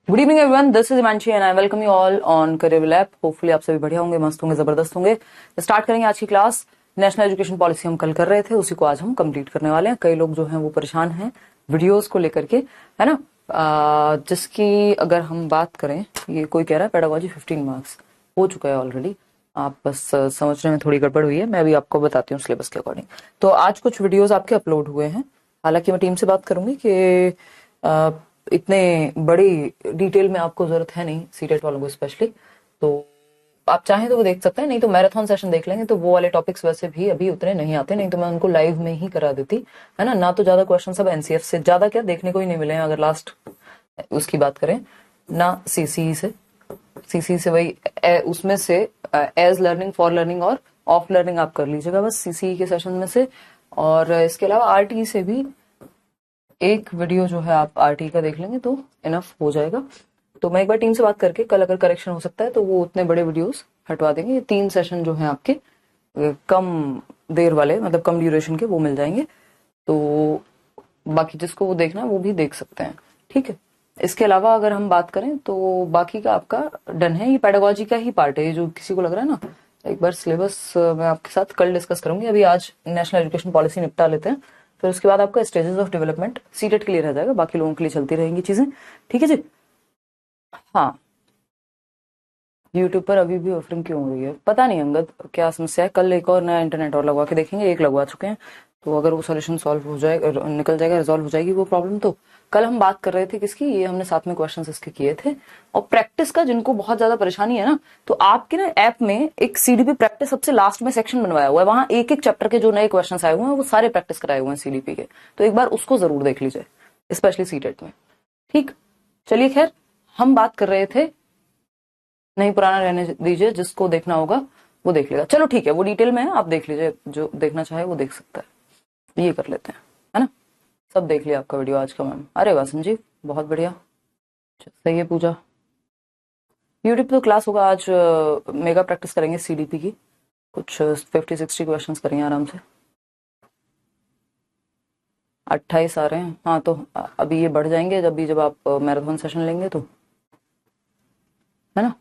Good evening everyone, this is Himanshi and I welcome you all on career lab. Hopefully आप सभी बढ़िया होंगे, मस्त होंगे, जबरदस्त होंगे। स्टार्ट करेंगे आज की क्लास। नेशनल एजुकेशन पॉलिसी हम कल कर रहे थे, उसी को आज हम कंप्लीट करने वाले हैं। कई लोग जो हैं वो परेशान हैं वीडियोस को लेकर के, है ना। जिसकी अगर हम बात करें, ये कोई कह रहा है पेडागोजी 15 मार्क्स हो चुका है ऑलरेडी। आप बस समझने में थोड़ी गड़बड़ हुई है, मैं अभी आपको बताती हूँ सिलेबस के अकॉर्डिंग। तो आज कुछ वीडियोस आपके अपलोड हुए हैं। हालांकि मैं टीम से बात करूंगी कि इतने बड़ी डिटेल में आपको जरूरत है नहीं, सीटेट वालों को स्पेशली। तो आप चाहें तो वो देख सकते हैं, नहीं तो मैराथन सेशन देख लेंगे। तो वो वाले टॉपिक्स वैसे भी अभी उतने नहीं आते, नहीं तो मैं उनको लाइव में ही करा देती, है ना। ना तो ज्यादा क्वेश्चन सब एनसीएफ से ज्यादा क्या देखने को ही नहीं मिले हैं, अगर लास्ट उसकी बात करें ना। सीसी से वही उसमें से एज लर्निंग, फॉर लर्निंग और ऑफ लर्निंग आप कर लीजिएगा बस सीसी के सेशन में से। और इसके अलावा आरटी से भी एक वीडियो जो है आप आरटी का देख लेंगे तो इनफ हो जाएगा। तो मैं एक बार टीम से बात करके कल अगर करेक्शन हो सकता है तो वो उतने बड़े वीडियोस हटवा देंगे। ये 3 सेशन जो है आपके कम देर वाले, मतलब कम ड्यूरेशन के, वो मिल जाएंगे। तो बाकी जिसको वो देखना है वो भी देख सकते हैं, ठीक है। इसके अलावा अगर हम बात करें तो बाकी का आपका डन है। ये पेडागोजी का ही पार्ट है, जो किसी को लग रहा है ना। एक बार सिलेबस मैं आपके साथ कल डिस्कस करूंगी। अभी आज नेशनल एजुकेशन पॉलिसी निपटा लेते हैं, फिर उसके बाद आपका स्टेजेस ऑफ डेवलपमेंट सीटेट के लिए रह जाएगा, बाकी लोगों के लिए चलती रहेंगी चीजें, ठीक है जी। हाँ, यूट्यूब पर अभी भी ऑफरिंग क्यों हो रही है पता नहीं अंगद, क्या समस्या है। कल एक और नया इंटरनेट और लगवा के देखेंगे, एक लगवा चुके हैं। तो अगर वो सोल्यूशन सॉल्व हो जाए, निकल जाएगा, रिजॉल्व हो जाएगी वो प्रॉब्लम। तो कल हम बात कर रहे थे किसकी, ये हमने साथ में क्वेश्चंस इसके किए थे। और प्रैक्टिस का जिनको बहुत ज्यादा परेशानी है ना, तो आपके ना ऐप में एक सीडीपी प्रैक्टिस सबसे लास्ट में सेक्शन बनवाया हुआ है, वहां एक एक चैप्टर के जो नए क्वेश्चन आए हुए हैं वो सारे प्रैक्टिस कराए हुए हैं सीडीपी के। तो एक बार उसको जरूर देख लीजिए, स्पेशली सीटेट में, ठीक। चलिए खैर, हम बात कर रहे थे, नहीं पुराना रहने दीजिए, जिसको देखना होगा वो देख लेगा। चलो ठीक है, वो डिटेल में है, आप देख लीजिए, जो देखना चाहे वो देख सकता है। ये कर लेते हैं, है ना। सब देख लिया आपका वीडियो आज का मैम। अरे वाह संजीव, बहुत बढ़िया, सही है। पूजा यूट्यूब पे तो क्लास होगा आज। मेगा प्रैक्टिस करेंगे सीडीपी की, कुछ 50-60 क्वेश्चंस करेंगे आराम से। 28 आ रहे हैं, हाँ। तो अभी ये बढ़ जाएंगे जब आप मैराथन सेशन लेंगे तो, है ना।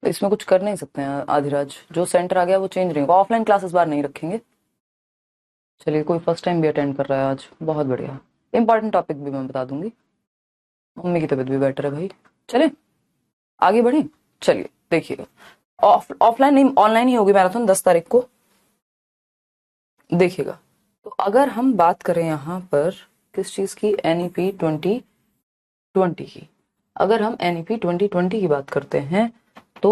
तो इसमें कुछ कर नहीं सकते हैं आधिराज, जो सेंटर आ गया वो चेंज नहीं होगा। ऑफलाइन क्लास इस बार नहीं रखेंगे। चलिए, कोई फर्स्ट टाइम भी अटेंड कर रहा है आज, बहुत बढ़िया। इंपॉर्टेंट टॉपिक भी मैं बता दूंगी। मम्मी की तबीयत भी बेटर है भाई। चले आगे बढ़े। चलिए देखिएगा, ऑफलाइन नहीं ऑनलाइन ही होगी मैराथन 10 तारीख को, देखिएगा। तो अगर हम बात करें यहाँ पर किस चीज की, एनईपी 2020 की, अगर हम एनईपी 2020 की बात करते हैं तो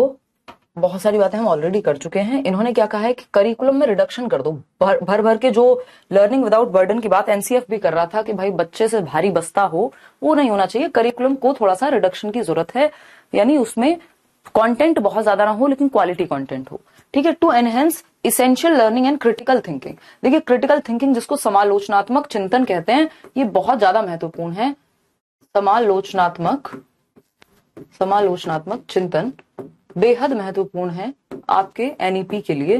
बहुत सारी बातें हम ऑलरेडी कर चुके हैं। इन्होंने क्या कहा है कि करिकुलम में रिडक्शन कर दो, भर भर के जो लर्निंग विदाउट बर्डन की बात एनसीएफ भी कर रहा था कि भाई बच्चे से भारी बस्ता हो, वो नहीं होना चाहिए। करिकुलम को थोड़ा सा रिडक्शन की जरूरत है, यानी उसमें कंटेंट बहुत ज्यादा ना हो लेकिन क्वालिटी कंटेंट हो, ठीक है। To enhance essential learning and critical thinking. देखिए, क्रिटिकल थिंकिंग जिसको समालोचनात्मक चिंतन कहते हैं, ये बहुत ज्यादा महत्वपूर्ण है। समालोचनात्मक समालोचनात्मक चिंतन बेहद महत्वपूर्ण है आपके एनईपी के लिए,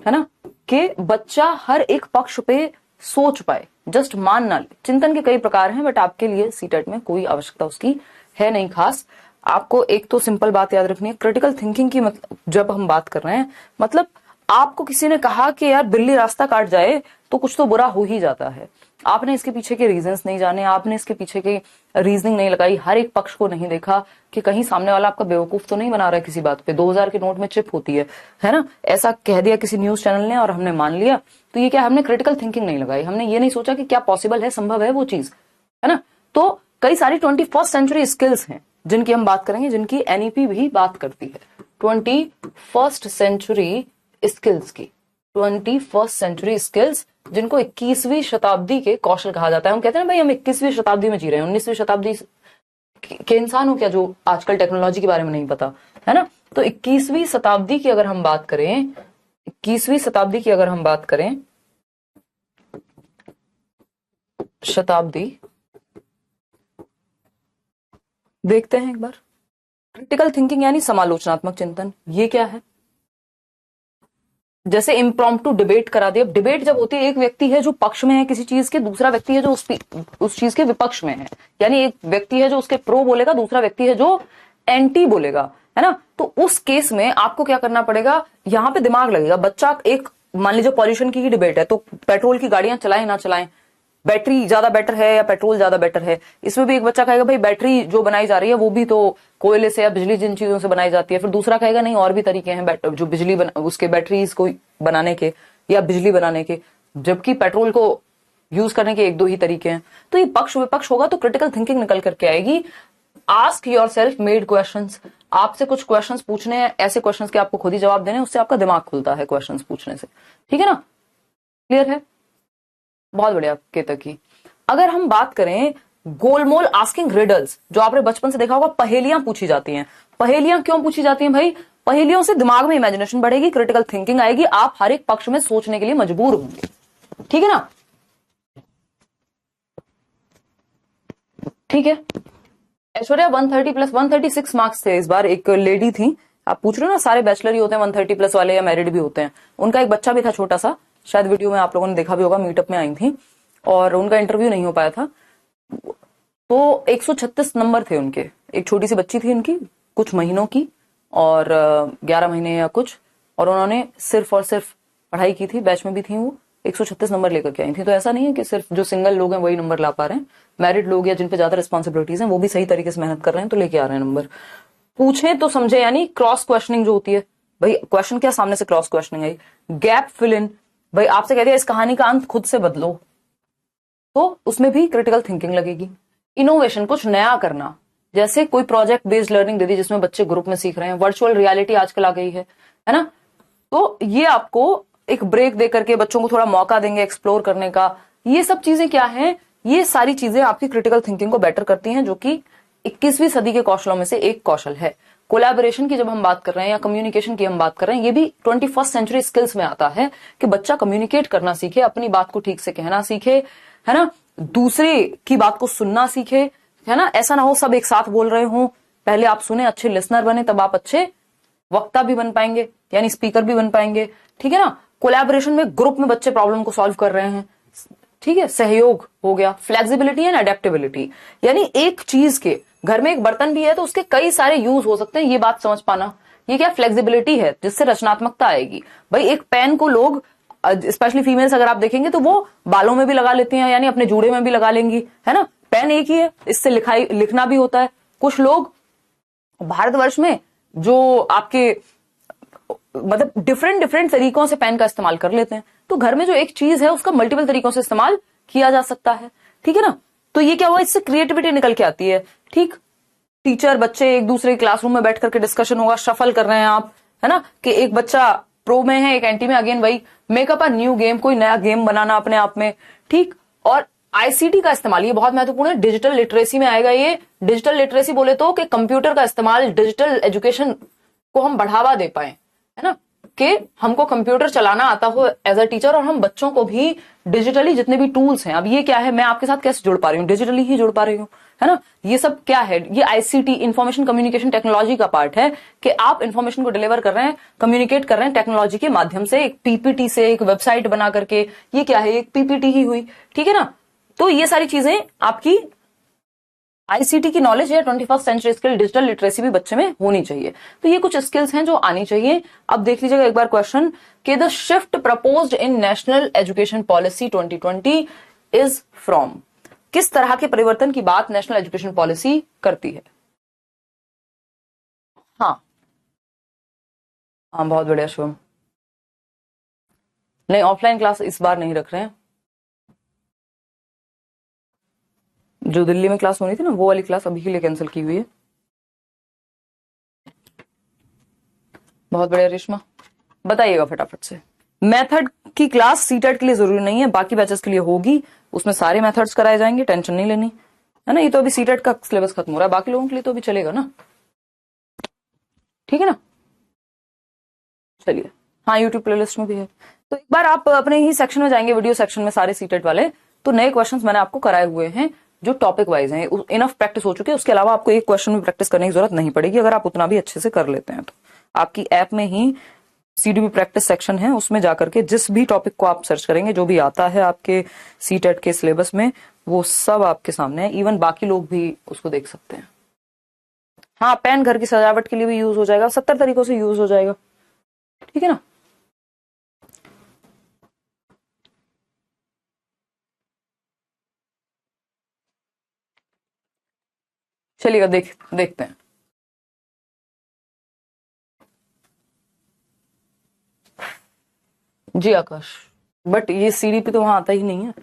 है ना। कि बच्चा हर एक पक्ष पे सोच पाए, जस्ट मान ना ले। चिंतन के कई प्रकार हैं, बट आपके लिए सीटेट में कोई आवश्यकता उसकी है नहीं खास। आपको एक तो सिंपल बात याद रखनी है, क्रिटिकल थिंकिंग की मतलब जब हम बात कर रहे हैं, मतलब आपको किसी ने कहा कि यार बिल्ली रास्ता काट जाए तो कुछ तो बुरा हो ही जाता है। आपने इसके पीछे के रीजंस नहीं जाने, आपने इसके पीछे की रीजनिंग नहीं लगाई, हर एक पक्ष को नहीं देखा कि कहीं सामने वाला आपका बेवकूफ तो नहीं बना रहा है किसी बात पे। 2000 के नोट में चिप होती है ना, ऐसा कह दिया किसी न्यूज चैनल ने और हमने मान लिया। तो ये क्या, हमने क्रिटिकल थिंकिंग नहीं लगाई, हमने ये नहीं सोचा कि क्या पॉसिबल है, संभव है वो चीज, है ना। तो कई सारी 21st सेंचुरी स्किल्स हैं जिनकी हम बात करेंगे, जिनकी एनईपी भी बात करती है। 21st सेंचुरी स्किल्स की, 21st सेंचुरी स्किल्स, जिनको 21वीं शताब्दी के कौशल कहा जाता है। हम कहते हैं ना भाई, हम 21वीं शताब्दी में जी रहे हैं, 19वीं शताब्दी के इंसान हो क्या जो आजकल टेक्नोलॉजी के बारे में नहीं पता, है ना। तो 21वीं शताब्दी की अगर हम बात करें, 21वीं शताब्दी की अगर हम बात करें, शताब्दी देखते हैं एक बार। क्रिटिकल थिंकिंग यानी समालोचनात्मक चिंतन, ये क्या है। जैसे इम्प्रॉम्प्टू डिबेट करा दिया। डिबेट जब होती है, एक व्यक्ति है जो पक्ष में है किसी चीज के, दूसरा व्यक्ति है जो उस चीज के विपक्ष में है, यानी एक व्यक्ति है जो उसके प्रो बोलेगा, दूसरा व्यक्ति है जो एंटी बोलेगा, है ना। तो उस केस में आपको क्या करना पड़ेगा, यहां पे दिमाग लगेगा। बच्चा एक, मान लीजिए पॉल्यूशन की ही डिबेट है, तो पेट्रोल की गाड़ियां चलाएं ना चलाएं, बैटरी ज्यादा बेटर है या पेट्रोल ज्यादा बेटर है। इसमें भी एक बच्चा कहेगा भाई बैटरी जो बनाई जा रही है वो भी तो कोयले से या बिजली जिन चीजों से बनाई जाती है। फिर दूसरा कहेगा नहीं, और भी तरीके हैं जो बिजली उसके बैटरीज को बनाने के या बिजली बनाने के, जबकि पेट्रोल को यूज करने के एक दो ही तरीके हैं। तो ये पक्ष विपक्ष होगा, तो क्रिटिकल थिंकिंग निकल करके आएगी। Ask your self made questions. आपसे कुछ क्वेश्चंस पूछने हैं, ऐसे क्वेश्चंस के आपको खुद ही जवाब देने, उससे आपका दिमाग खुलता है क्वेश्चंस पूछने से। ठीक है ना, क्लियर है? बहुत बढ़िया केतक की। अगर हम बात करें गोलमोल आस्किंग रिडल्स, जो आपने बचपन से देखा होगा, पहेलियां पूछी जाती हैं। पहेलियां क्यों पूछी जाती हैं भाई? पहेलियों से दिमाग में इमेजिनेशन बढ़ेगी, क्रिटिकल थिंकिंग आएगी, आप हर एक पक्ष में सोचने के लिए मजबूर होंगे। ठीक है ना, ठीक है। ऐश्वर्या 130 प्लस 136 मार्क्स थे इस बार। एक लेडी थी, आप पूछ रहे हो ना सारे बैचलर ही होते हैं 130 प्लस वाले या मैरिड भी होते हैं। उनका एक बच्चा भी था छोटा सा, शायद वीडियो में आप लोगों ने देखा भी होगा, मीटअप में आई थी और उनका इंटरव्यू नहीं हो पाया था। तो 136 नंबर थे उनके। एक छोटी सी बच्ची थी उनकी, कुछ महीनों की, और 11 महीने या कुछ, और उन्होंने सिर्फ और सिर्फ पढ़ाई की थी, बैच में भी थी वो, 136 नंबर लेकर के आई थी। तो ऐसा नहीं है कि सिर्फ जो सिंगल लोग हैं वही नंबर ला पा रहे हैं, मैरिड लोग या जिन पे ज्यादा रिस्पॉन्सिबिलिटीज हैं वो भी सही तरीके से मेहनत कर रहे हैं तो लेके आ रहे हैं नंबर। पूछे तो समझे, यानी क्रॉस क्वेश्चनिंग जो होती है भाई, क्वेश्चन क्या सामने से क्रॉस क्वेश्चनिंग आई। गैप फिल इन, भाई आपसे कह दिया इस कहानी का अंत खुद से बदलो, तो उसमें भी क्रिटिकल थिंकिंग लगेगी। इनोवेशन, कुछ नया करना, जैसे कोई प्रोजेक्ट बेस्ड लर्निंग दे दी जिसमें बच्चे ग्रुप में सीख रहे हैं, वर्चुअल रियलिटी आजकल आ गई है ना। तो ये आपको एक ब्रेक दे करके बच्चों को थोड़ा मौका देंगे एक्सप्लोर करने का। ये सब चीजें क्या हैं, ये सारी चीजें आपकी क्रिटिकल थिंकिंग को बेटर करती हैं, जो कि 21वीं सदी के कौशलों में से एक कौशल है। कोलैबोरेशन की जब हम बात कर रहे हैं या कम्युनिकेशन की हम बात कर रहे हैं, ये भी 21st सेंचुरी स्किल्स में आता है कि बच्चा कम्युनिकेट करना सीखे, अपनी बात को ठीक से कहना सीखे, है ना, दूसरे की बात को सुनना सीखे, है ना। ऐसा ना हो सब एक साथ बोल रहे हो, पहले आप सुने, अच्छे लिसनर बने, तब आप अच्छे वक्ता भी बन पाएंगे, यानी स्पीकर भी बन पाएंगे। ठीक है ना। कोलैबोरेशन में ग्रुप में बच्चे प्रॉब्लम को सॉल्व कर रहे हैं, ठीक है, सहयोग हो गया। फ्लेक्सिबिलिटी एंड अडेप्टेबिलिटी, यानी एक चीज के, घर में एक बर्तन भी है तो उसके कई सारे यूज हो सकते हैं, ये बात समझ पाना, ये क्या फ्लेक्सिबिलिटी है, जिससे रचनात्मकता आएगी। भाई एक पेन को लोग, स्पेशली फीमेल्स अगर आप देखेंगे तो वो बालों में भी लगा लेती हैं, यानी अपने जूड़े में भी लगा लेंगी, है ना। पेन एक ही है, इससे लिखना भी होता है। कुछ लोग भारतवर्ष में जो आपके मतलब डिफरेंट तरीकों से पेन का इस्तेमाल कर लेते हैं। तो घर में जो एक चीज है उसका मल्टीपल तरीकों से इस्तेमाल किया जा सकता है। ठीक है ना। तो ये क्या हुआ, इससे क्रिएटिविटी निकल के आती है। ठीक, टीचर बच्चे एक दूसरे क्लासरूम में बैठ करके डिस्कशन होगा, शफल कर रहे हैं आप, है ना, कि एक बच्चा प्रो में है, एक एंटी में, अगेन वही मेकअप अ न्यू गेम, कोई नया गेम बनाना अपने आप में। ठीक, और आईसीटी का इस्तेमाल, ये बहुत महत्वपूर्ण है, डिजिटल लिटरेसी में आएगा ये। डिजिटल लिटरेसी बोले तो कि कंप्यूटर का इस्तेमाल, डिजिटल एजुकेशन को हम बढ़ावा दे पाए, है ना, कि हमको कंप्यूटर चलाना आता हो एज अ टीचर, और हम बच्चों को भी डिजिटली जितने भी टूल्स हैं, अब ये क्या है, मैं आपके साथ कैसे जुड़ पा रही हूँ, डिजिटली ही जुड़ पा रही हूँ, है ना। ये सब क्या है, ये आईसीटी, इंफॉर्मेशन कम्युनिकेशन टेक्नोलॉजी का पार्ट है, कि आप इंफॉर्मेशन को डिलीवर कर रहे हैं, कम्युनिकेट कर रहे हैं टेक्नोलॉजी के माध्यम से, एक पीपीटी से, एक वेबसाइट बना करके। ये क्या है, एक पीपीटी ही हुई। ठीक है ना। तो ये सारी चीजें आपकी आईसीटी की नॉलेज है, 21st century skill, digital literacy भी बच्चे में होनी चाहिए। तो ये कुछ स्किल्स हैं जो आनी चाहिए। अब देख लीजिएगा एक बार क्वेश्चन, कि the shift proposed in national education policy 2020 is from, किस तरह के परिवर्तन की बात नेशनल एजुकेशन पॉलिसी करती है। हाँ हाँ, बहुत बढ़िया शुभम। नहीं, ऑफलाइन क्लास इस बार नहीं रख रहे हैं। जो दिल्ली में क्लास होनी थी ना, वो वाली क्लास अभी के लिए कैंसिल की हुई है। बहुत बढ़िया रेशमा, बताइएगा फटाफट से। मेथड की क्लास सीटेट के लिए जरूरी नहीं है, बाकी बैचेस के लिए होगी, उसमें सारे मेथड्स कराए जाएंगे, टेंशन नहीं लेनी, है ना। ये तो अभी सीटेट का सिलेबस खत्म हो रहा है, बाकी लोगों के लिए तो अभी चलेगा ना। ठीक है ना। चलिए, हाँ, यूट्यूब प्लेलिस्ट में भी है। तो एक बार आप अपने ही सेक्शन में जाएंगे, वीडियो सेक्शन में, सारे सीटेट वाले, तो नए क्वेश्चंस मैंने आपको कराए हुए हैं जो टॉपिक वाइज हैं। इनफ प्रैक्टिस हो चुकी है, उसके अलावा आपको एक क्वेश्चन में प्रैक्टिस करने की जरूरत नहीं पड़ेगी, अगर आप उतना भी अच्छे से कर लेते हैं तो। आपकी ऐप में ही सीडीपी प्रैक्टिस सेक्शन है, उसमें जाकर के जिस भी टॉपिक को आप सर्च करेंगे, जो भी आता है आपके सीटेट के सिलेबस में, वो सब आपके सामने है। इवन बाकी लोग भी उसको देख सकते हैं। हाँ, पेन घर की सजावट के लिए भी यूज हो जाएगा, 70 तरीकों से यूज हो जाएगा, ठीक है ना। चलिएगा देखते हैं। जी आकाश, बट ये सीडीपी तो वहां आता ही नहीं है।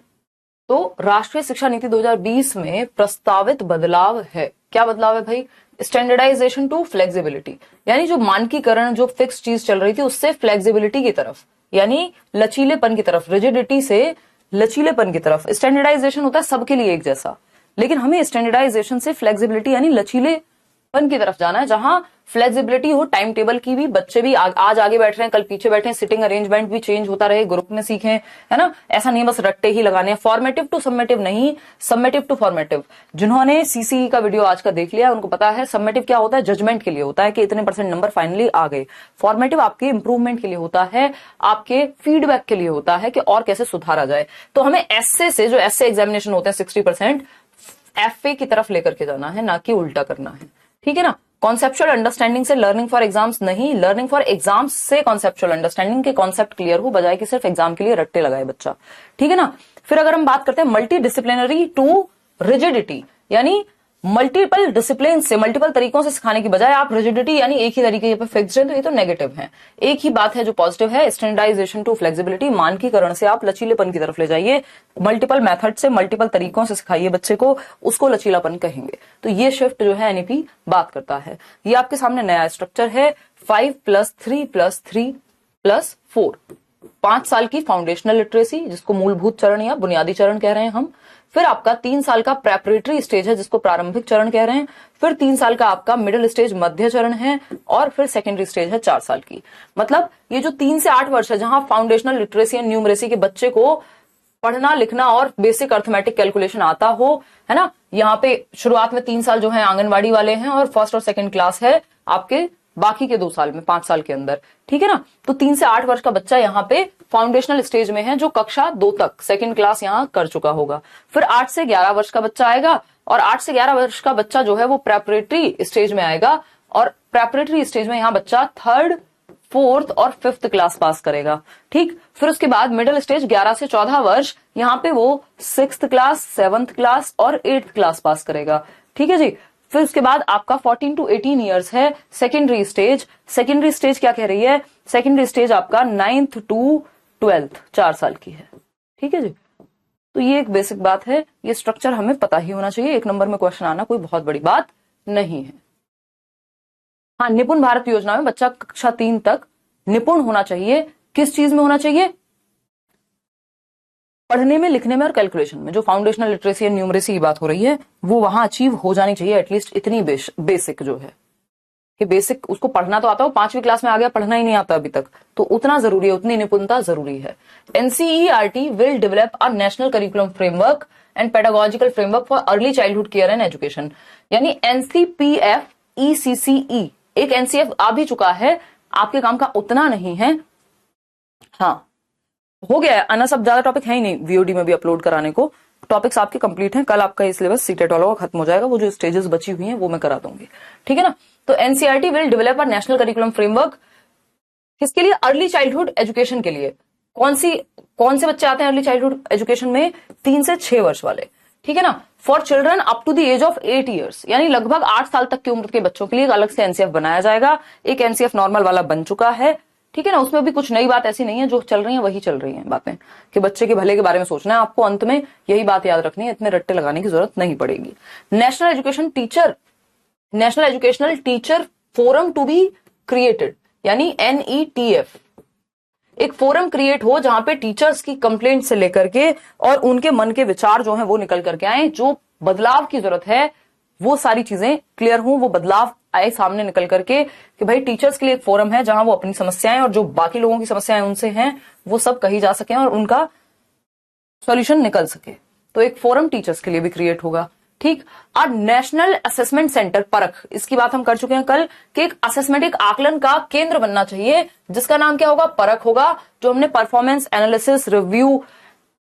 तो राष्ट्रीय शिक्षा नीति 2020 में प्रस्तावित बदलाव है। क्या बदलाव है भाई? स्टैंडर्डाइजेशन टू फ्लेक्सिबिलिटी, यानी जो मानकीकरण, जो फिक्स चीज चल रही थी, उससे फ्लेक्सिबिलिटी की तरफ, यानी लचीलेपन की तरफ, रिजिडिटी से लचीलेपन की तरफ। स्टैंडर्डाइजेशन होता है सबके लिए एक जैसा, लेकिन हमें स्टैंडर्डाइजेशन से फ्लेक्सिबिलिटी यानी लचीलेपन की तरफ जाना है, जहां फ्लेक्सिबिलिटी हो, टाइम टेबल की भी, बच्चे भी आज आगे बैठ रहे हैं, कल पीछे बैठे हैं, सिटिंग अरेंजमेंट भी चेंज होता रहे, ग्रुप में सीखें, है ना। ऐसा नहीं बस रट्टे ही लगाने हैं, फॉर्मेटिव टू सबमेटिव नहीं, सबमेटिव टू फॉर्मेटिव। जिन्होंने सीसीई का वीडियो आज का देख लिया उनको पता है सबमेटिव क्या होता है, जजमेंट के लिए होता है कि इतने % नंबर फाइनली आ गए। फॉर्मेटिव आपके इंप्रूवमेंट के लिए होता है, आपके फीडबैक के लिए होता है कि और कैसे सुधारा जाए। तो हमें एसए से, जो एसए एग्जामिनेशन होते हैं 60%, एफए की तरफ लेकर के जाना है, ना कि उल्टा करना है, ठीक है ना। कॉन्सेप्चुअल अंडरस्टैंडिंग से लर्निंग फॉर एग्जाम्स नहीं, लर्निंग फॉर एग्जाम्स से कॉन्सेप्चुअल अंडरस्टैंडिंग के कॉन्सेप्ट क्लियर हो, बजाय कि सिर्फ एग्जाम के लिए रट्टे लगाए बच्चा, ठीक है ना। फिर अगर हम बात करते हैं मल्टी डिसिप्लिनरी टू रिजिडिटी, यानी मल्टीपल डिसिप्लिन से, मल्टीपल तरीकों से सिखाने की बजाय आप रिजिडिटी यानी एक ही तरीके पर फिक्स्ड है, तो ये तो नेगेटिव है। एक ही बात है जो पॉजिटिव है, स्टैंडर्डाइजेशन टू फ्लेक्सिबिलिटी, मानकीकरण से आप लचीलेपन की तरफ ले जाइए, मल्टीपल मेथड से, मल्टीपल तरीकों से सिखाइए बच्चे को, उसको लचीलापन कहेंगे। तो ये शिफ्ट जो है एनईपी बात करता है। ये आपके सामने नया स्ट्रक्चर है, 5+3+3+4, 5 साल की फाउंडेशनल लिटरेसी, जिसको मूलभूत चरण या बुनियादी चरण कह रहे हैं हम। फिर आपका 3 साल का प्रेपरेटरी स्टेज है, जिसको प्रारंभिक चरण कह रहे हैं। फिर 3 साल का आपका मिडिल स्टेज, मध्य चरण है। और फिर सेकेंडरी स्टेज है 4 साल की। मतलब ये जो 3 से 8 वर्ष है, जहां फाउंडेशनल लिटरेसी एंड न्यूमरेसी के बच्चे को पढ़ना लिखना और बेसिक अर्थमेटिक कैलकुलेशन आता हो, है ना। यहाँ पे शुरुआत में 3 साल जो है आंगनबाड़ी वाले हैं, और फर्स्ट और सेकंड क्लास है आपके बाकी के 2 साल में, 5 साल के अंदर, ठीक है ना। तो 3 से 8 वर्ष का बच्चा यहाँ पे फाउंडेशनल स्टेज में है, जो कक्षा 2 तक सेकंड क्लास यहाँ कर चुका होगा। फिर 8 से 11 वर्ष का बच्चा आएगा, और 8 से 11 वर्ष का बच्चा जो है वो प्रेपरेटरी स्टेज में आएगा, और प्रेपरेटरी स्टेज में यहाँ बच्चा 3rd, 4th और 5th क्लास पास करेगा, ठीक। फिर उसके बाद मिडिल स्टेज 11 से 14 वर्ष, यहाँ पे वो 6th क्लास, 7th क्लास और 8th क्लास पास करेगा, ठीक है जी। फिर उसके बाद आपका 14 to 18 ईयर्स है सेकेंडरी स्टेज। सेकेंडरी स्टेज क्या कह रही है? सेकेंडरी स्टेज आपका 9th to 12th, 4 साल की है, ठीक है जी। तो ये एक बेसिक बात है, ये स्ट्रक्चर हमें पता ही होना चाहिए, 1 नंबर में क्वेश्चन आना कोई बहुत बड़ी बात नहीं है। हाँ, निपुण भारत योजना में बच्चा कक्षा 3 तक निपुण होना चाहिए। किस चीज में होना चाहिए? पढ़ने में, लिखने में और कैलकुलेशन में। जो फाउंडेशनल लिटरेसी एंड न्यूमरेसी की बात हो रही है, वो वहां अचीव हो जानी चाहिए, एटलीस्ट इतनी बेसिक जो है कि बेसिक उसको पढ़ना तो आता हो, 5वीं क्लास में आ गया, पढ़ना ही नहीं आता अभी तक, तो उतना जरूरी है, उतनी निपुणता जरूरी है। NCERT will develop a national curriculum framework and pedagogical framework for early childhood care and education, यानी एनसीपीएफ ईसीसीई, एक एनसीएफ आ भी चुका है, आपके काम का उतना नहीं है। हाँ, हो गया है, आना सब ज्यादा टॉपिक है ही नहीं वीओडी में भी अपलोड कराने को, टॉपिक्स आपके कंप्लीट हैं। कल आपका ये सिलेबस सीटेट वालों का खत्म हो जाएगा, वो जो स्टेजेस बची हुई हैं वो मैं करा दूंगी, ठीक है ना। तो NCERT will develop a national curriculum framework, किसके लिए? अर्ली चाइल्डहुड एजुकेशन के लिए। कौन से बच्चे आते हैं अर्ली चाइल्डहुड एजुकेशन में? 3 से 6 वर्ष वाले, ठीक है ना। For children up to the age of 8 years, यानी लगभग 8 साल तक की उम्र के बच्चों के लिए एक अलग से एनसीएफ बनाया जाएगा। एक एनसीएफ नॉर्मल वाला बन चुका है, ठीक है ना। उसमें भी कुछ नई बात ऐसी नहीं है, जो चल रही है वही चल रही है बातें, कि बच्चे के भले के बारे में सोचना है आपको, अंत में यही बात याद रखनी है, इतने रट्टे लगाने की जरूरत नहीं पड़ेगी। National educational teacher forum to be created, यानी NETF, एक फोरम क्रिएट हो जहां पे टीचर्स की कंप्लेंट से लेकर के और उनके मन के विचार जो हैं वो निकल करके आए, जो बदलाव की जरूरत है वो सारी चीजें क्लियर हों, वो बदलाव आए सामने निकल करके, कि भाई टीचर्स के लिए एक फोरम है जहां वो अपनी समस्याएं और जो बाकी लोगों की समस्याएं उनसे हैं वो सब कही जा सके और उनका सॉल्यूशन निकल सके। तो एक फोरम टीचर्स के लिए भी क्रिएट होगा, ठीक। और नेशनल असेसमेंट सेंटर परख, इसकी बात हम कर चुके हैं कल कि एक असेसमेंट, एक आकलन का केंद्र बनना चाहिए जिसका नाम क्या होगा, परख होगा। जो हमने परफॉर्मेंस एनालिसिस रिव्यू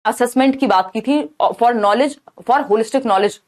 असेसमेंट की बात की थी for knowledge, for holistic knowledge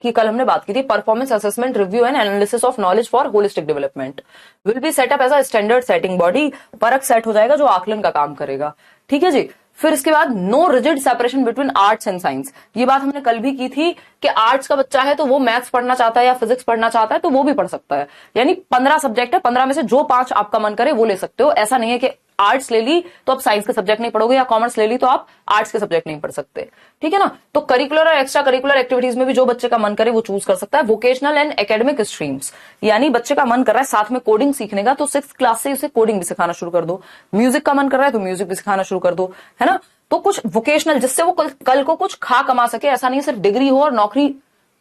की कल हमने बात की थी। Performance assessment review and analysis of knowledge for holistic development will be set up as a standard setting body. Parakh set हो जाएगा जो आकलन का काम करेगा, ठीक है जी। फिर इसके बाद no rigid separation between arts and science, ये बात हमने कल भी की थी कि आर्ट्स का बच्चा है तो वो मैथ्स पढ़ना चाहता है या फिजिक्स पढ़ना चाहता है तो वो भी पढ़ सकता है। यानी 15 सब्जेक्ट है, 15 में से जो 5 आपका मन करे वो ले सकते हो। ऐसा नहीं है कि आर्ट्स ले ली तो आप साइंस के सब्जेक्ट नहीं पढ़ोगे या कॉमर्स ले ली तो आप आर्ट्स के सब्जेक्ट नहीं पढ़ सकते, ठीक है ना। तो करिकुलर और एक्स्ट्रा करिकुलर एक्टिविटीज में भी जो बच्चे का मन करे वो चूज कर सकता है। वोकेशनल एंड एकेडमिक स्ट्रीम्स, यानी बच्चे का मन कर रहा है साथ में कोडिंग सीखने का तो 6th क्लास से उसे कोडिंग भी सिखाना शुरू कर दो। म्यूजिक का मन कर रहा है तो म्यूजिक भी सिखाना शुरू कर दो, है ना। तो कुछ वोकेशनल जिससे वो कल को कुछ खा कमा सके, ऐसा नहीं सिर्फ डिग्री हो और नौकरी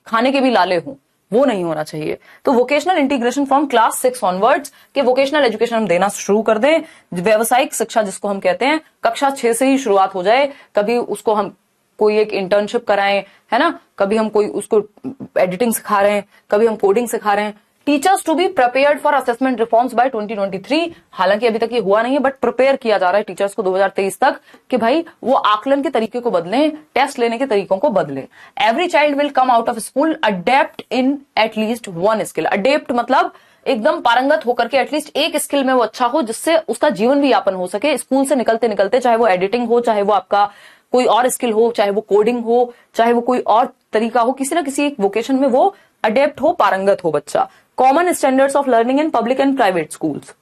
खाने के भी लाले हो, वो नहीं होना चाहिए। तो vocational integration from class 6 onwards के वोकेशनल एजुकेशन हम देना शुरू कर दें। व्यवसायिक शिक्षा जिसको हम कहते हैं, कक्षा 6 से ही शुरुआत हो जाए। कभी उसको हम कोई एक इंटर्नशिप कराएं, है ना, कभी हम कोई उसको एडिटिंग सिखा रहे हैं, कभी हम कोडिंग सिखा रहे हैं। Teachers to be prepared for assessment reforms by 2023, हालांकि अभी तक ये हुआ नहीं है बट प्रिपेयर किया जा रहा है टीचर्स को 2023 तक कि भाई वो आकलन के तरीके को बदलें, टेस्ट लेने के तरीकों को बदलें। Every child will come out of school adapt in at least one skill. Adapt मतलब एकदम पारंगत होकर के एटलीस्ट एक स्किल में वो अच्छा हो जिससे उसका जीवन भी यापन हो सके स्कूल से निकलते निकलते, चाहे वो एडिटिंग हो, चाहे वो आपका कोई और स्किल हो, चाहे वो कोडिंग हो, चाहे वो कोई और तरीका हो, किसी ना किसी एक वोकेशन में वो अडेप्ट हो, पारंगत हो बच्चा। Common standards of learning in public and private schools,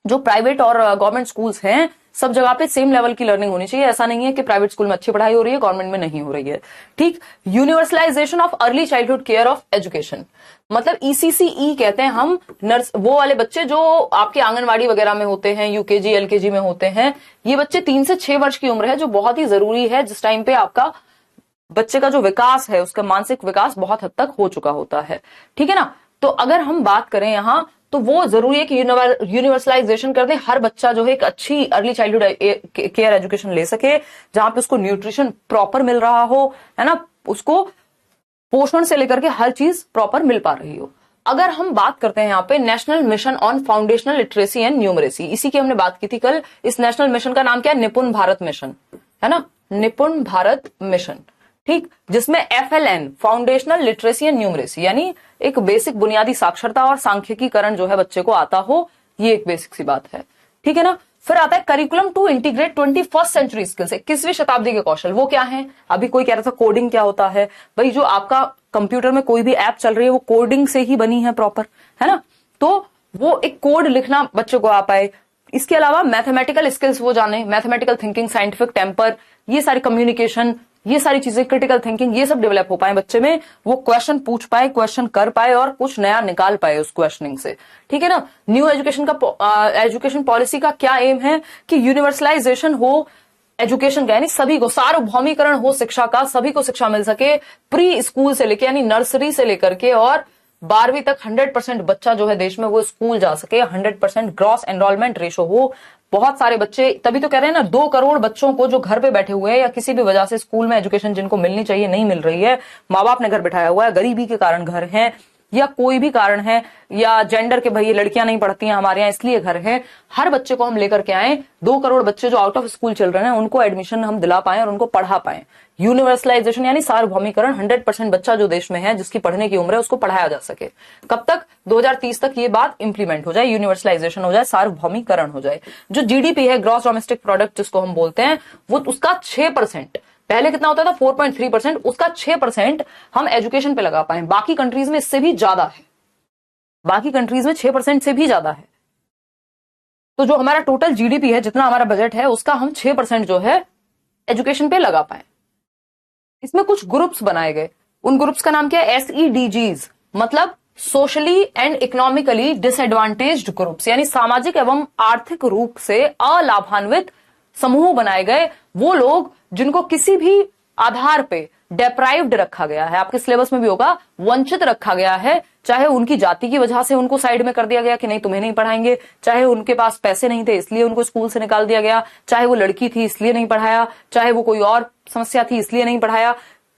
जो प्राइवेट और गवर्नमेंट स्कूल्स हैं सब जगह पे सेम लेवल की लर्निंग होनी चाहिए। ऐसा नहीं है कि प्राइवेट स्कूल में अच्छी पढ़ाई हो रही है, गवर्नमेंट में नहीं हो रही है, ठीक। Universalization of early childhood care of education, मतलब ECCE कहते हैं हम, नर्स वो वाले बच्चे जो आपके आंगनवाड़ी वगैरह में होते हैं, UKG LKG में होते हैं। ये बच्चे 3 से 6 वर्ष की उम्र है जो बहुत ही जरूरी है, जिस टाइम पे आपका बच्चे का जो विकास है, उसका मानसिक विकास बहुत हद तक हो चुका होता है, ठीक है ना। तो अगर हम बात करें यहां तो वो जरूरी है कि यूनिवर्सलाइजेशन कर दें, हर बच्चा जो है एक अच्छी अर्ली चाइल्डहुड केयर एजुकेशन ले सके जहां पे उसको न्यूट्रिशन प्रॉपर मिल रहा हो, है ना, उसको पोषण से लेकर के हर चीज प्रॉपर मिल पा रही हो। अगर हम बात करते हैं यहाँ पे national mission on foundational literacy and numeracy, इसी की हमने बात की थी कल। इस नेशनल मिशन का नाम क्या है, निपुण भारत मिशन, है ना, निपुण भारत मिशन, ठीक, जिसमें FLN foundational literacy and numeracy यानी एक बेसिक बुनियादी साक्षरता और सांख्यिकीकरण जो है बच्चे को आता हो, ये एक बेसिक सी बात है, ठीक है ना। फिर आता है curriculum to integrate 21st century skills, 21वीं शताब्दी के कौशल। वो क्या है, अभी कोई कह रहा था कोडिंग क्या होता है, भाई जो आपका कंप्यूटर में कोई भी ऐप चल रही है वो कोडिंग से ही बनी है प्रॉपर, है ना, तो वो एक कोड लिखना बच्चे को आ पाए। इसके अलावा मैथमेटिकल स्किल्स वो जाने, मैथमेटिकल थिंकिंग, साइंटिफिक टेम्पर, ये सारी कम्युनिकेशन, ये सारी चीजें, क्रिटिकल थिंकिंग, ये सब डेवलप हो पाए बच्चे में, वो क्वेश्चन पूछ पाए, क्वेश्चन कर पाए और कुछ नया निकाल पाए उस क्वेश्चनिंग से, ठीक है ना। न्यू एजुकेशन का एजुकेशन पॉलिसी का क्या एम है कि यूनिवर्सलाइजेशन हो एजुकेशन का, यानी सभी को सार्वभौमिकरण हो शिक्षा का, सभी को शिक्षा मिल सके प्री स्कूल से लेके, यानी नर्सरी से लेकर के और 12वीं तक 100% बच्चा जो है देश में वो स्कूल जा सके, 100% ग्रॉस एनरोलमेंट रेशो हो। बहुत सारे बच्चे, तभी तो कह रहे हैं ना 2 करोड़ बच्चों को जो घर पे बैठे हुए हैं या किसी भी वजह से स्कूल में एजुकेशन जिनको मिलनी चाहिए नहीं मिल रही है, माँ बाप ने घर बिठाया हुआ है, गरीबी के कारण घर है या कोई भी कारण है, या जेंडर के भाई लड़कियां नहीं पढ़ती हैं हमारे यहाँ इसलिए घर है, हर बच्चे को हम लेकर के आए। 2 करोड़ बच्चे जो आउट ऑफ स्कूल चल रहे हैं उनको एडमिशन हम दिला पाए और उनको पढ़ा पाए। यूनिवर्सलाइजेशन यानी सार्वभौमिकरण, 100% बच्चा जो देश में है जिसकी पढ़ने की उम्र है उसको पढ़ाया जा सके। कब तक, 2030 तक ये बात इंप्लीमेंट हो जाए, यूनिवर्सलाइजेशन हो जाए, सार्वभौमिकरण हो जाए। जो GDP है, ग्रॉस डोमेस्टिक प्रोडक्ट जिसको हम बोलते हैं, वो उसका 6%, पहले कितना होता था 4.3%, उसका 6% हम एजुकेशन पे लगा पाए। बाकी कंट्रीज में इससे भी ज्यादा है, बाकी कंट्रीज में 6% से भी ज्यादा है। तो जो हमारा टोटल GDP है, जितना हमारा बजट है, उसका हम 6% जो है एजुकेशन पे लगा पाए। इसमें कुछ ग्रुप्स बनाए गए, उन ग्रुप्स का नाम क्या है, SEDGs, मतलब socially and economically disadvantaged groups, यानी सामाजिक एवं आर्थिक रूप से अलाभान्वित समूह बनाए गए। वो लोग जिनको किसी भी आधार पे डेप्राइव्ड रखा गया है, आपके सिलेबस में भी होगा, वंचित रखा गया है, चाहे उनकी जाति की वजह से उनको साइड में कर दिया गया कि नहीं तुम्हें नहीं पढ़ाएंगे, चाहे उनके पास पैसे नहीं थे इसलिए उनको स्कूल से निकाल दिया गया, चाहे वो लड़की थी इसलिए नहीं पढ़ाया, चाहे वो कोई और समस्या थी इसलिए नहीं पढ़ाया।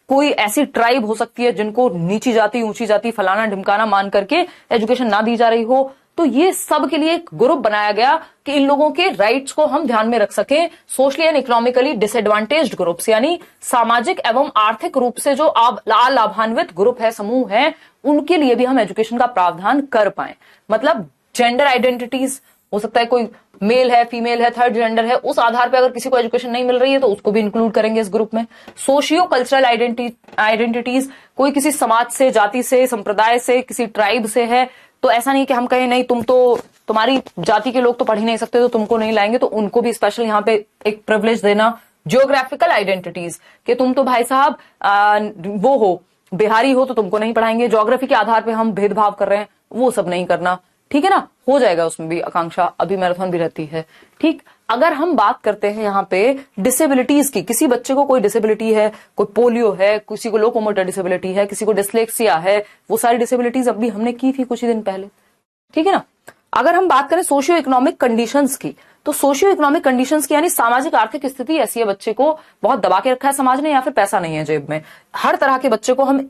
कोई ऐसी ट्राइब हो सकती है जिनको नीची जाति ऊंची जाति फलाना ढिमकाना मान करके एजुकेशन ना दी जा रही हो। तो ये सब के लिए एक ग्रुप बनाया गया कि इन लोगों के राइट्स को हम ध्यान में रख सकें। Socially and economically disadvantaged groups, यानी सामाजिक एवं आर्थिक रूप से जो लाभान्वित ग्रुप है, समूह है, उनके लिए भी हम एजुकेशन का प्रावधान कर पाए। मतलब जेंडर आइडेंटिटीज हो सकता है, कोई मेल है, फीमेल है, थर्ड जेंडर है, उस आधार पे अगर किसी को एजुकेशन नहीं मिल रही है तो उसको भी इंक्लूड करेंगे इस ग्रुप में। सोशियो कल्चरल आइडेंटिटीज, कोई किसी समाज से, जाति से, संप्रदाय से, किसी ट्राइब से है, तो ऐसा नहीं कि हम कहें नहीं तुम तो, तुम्हारी जाति के लोग तो पढ़ ही नहीं सकते तो तुमको नहीं लाएंगे, तो उनको भी स्पेशल यहाँ पे एक प्रिविलेज देना। जियोग्राफिकल आइडेंटिटीज कि तुम तो भाई साहब वो हो, बिहारी हो तो तुमको नहीं पढ़ाएंगे, ज्योग्राफी के आधार पे हम भेदभाव कर रहे हैं, वो सब नहीं करना। ठीक है ना, हो जाएगा उसमें भी आकांक्षा, अभी मैराथन भी रहती है। ठीक, अगर हम बात करते हैं यहाँ पे डिसेबिलिटीज की, किसी बच्चे को कोई डिसेबिलिटी है, कोई पोलियो है, किसी को लोकोमोटर डिसेबिलिटी है, किसी को डिसलेक्सिया है, वो सारी डिसेबिलिटीज अभी हमने की थी कुछ ही दिन पहले। ठीक है ना। अगर हम बात करें सोशियो इकोनॉमिक कंडीशंस की, तो सोशियो इकोनॉमिक कंडीशंस की यानी सामाजिक आर्थिक स्थिति ऐसी है, बच्चे को बहुत दबा के रखा है समाज ने, या फिर पैसा नहीं है जेब में, हर तरह के बच्चे को हम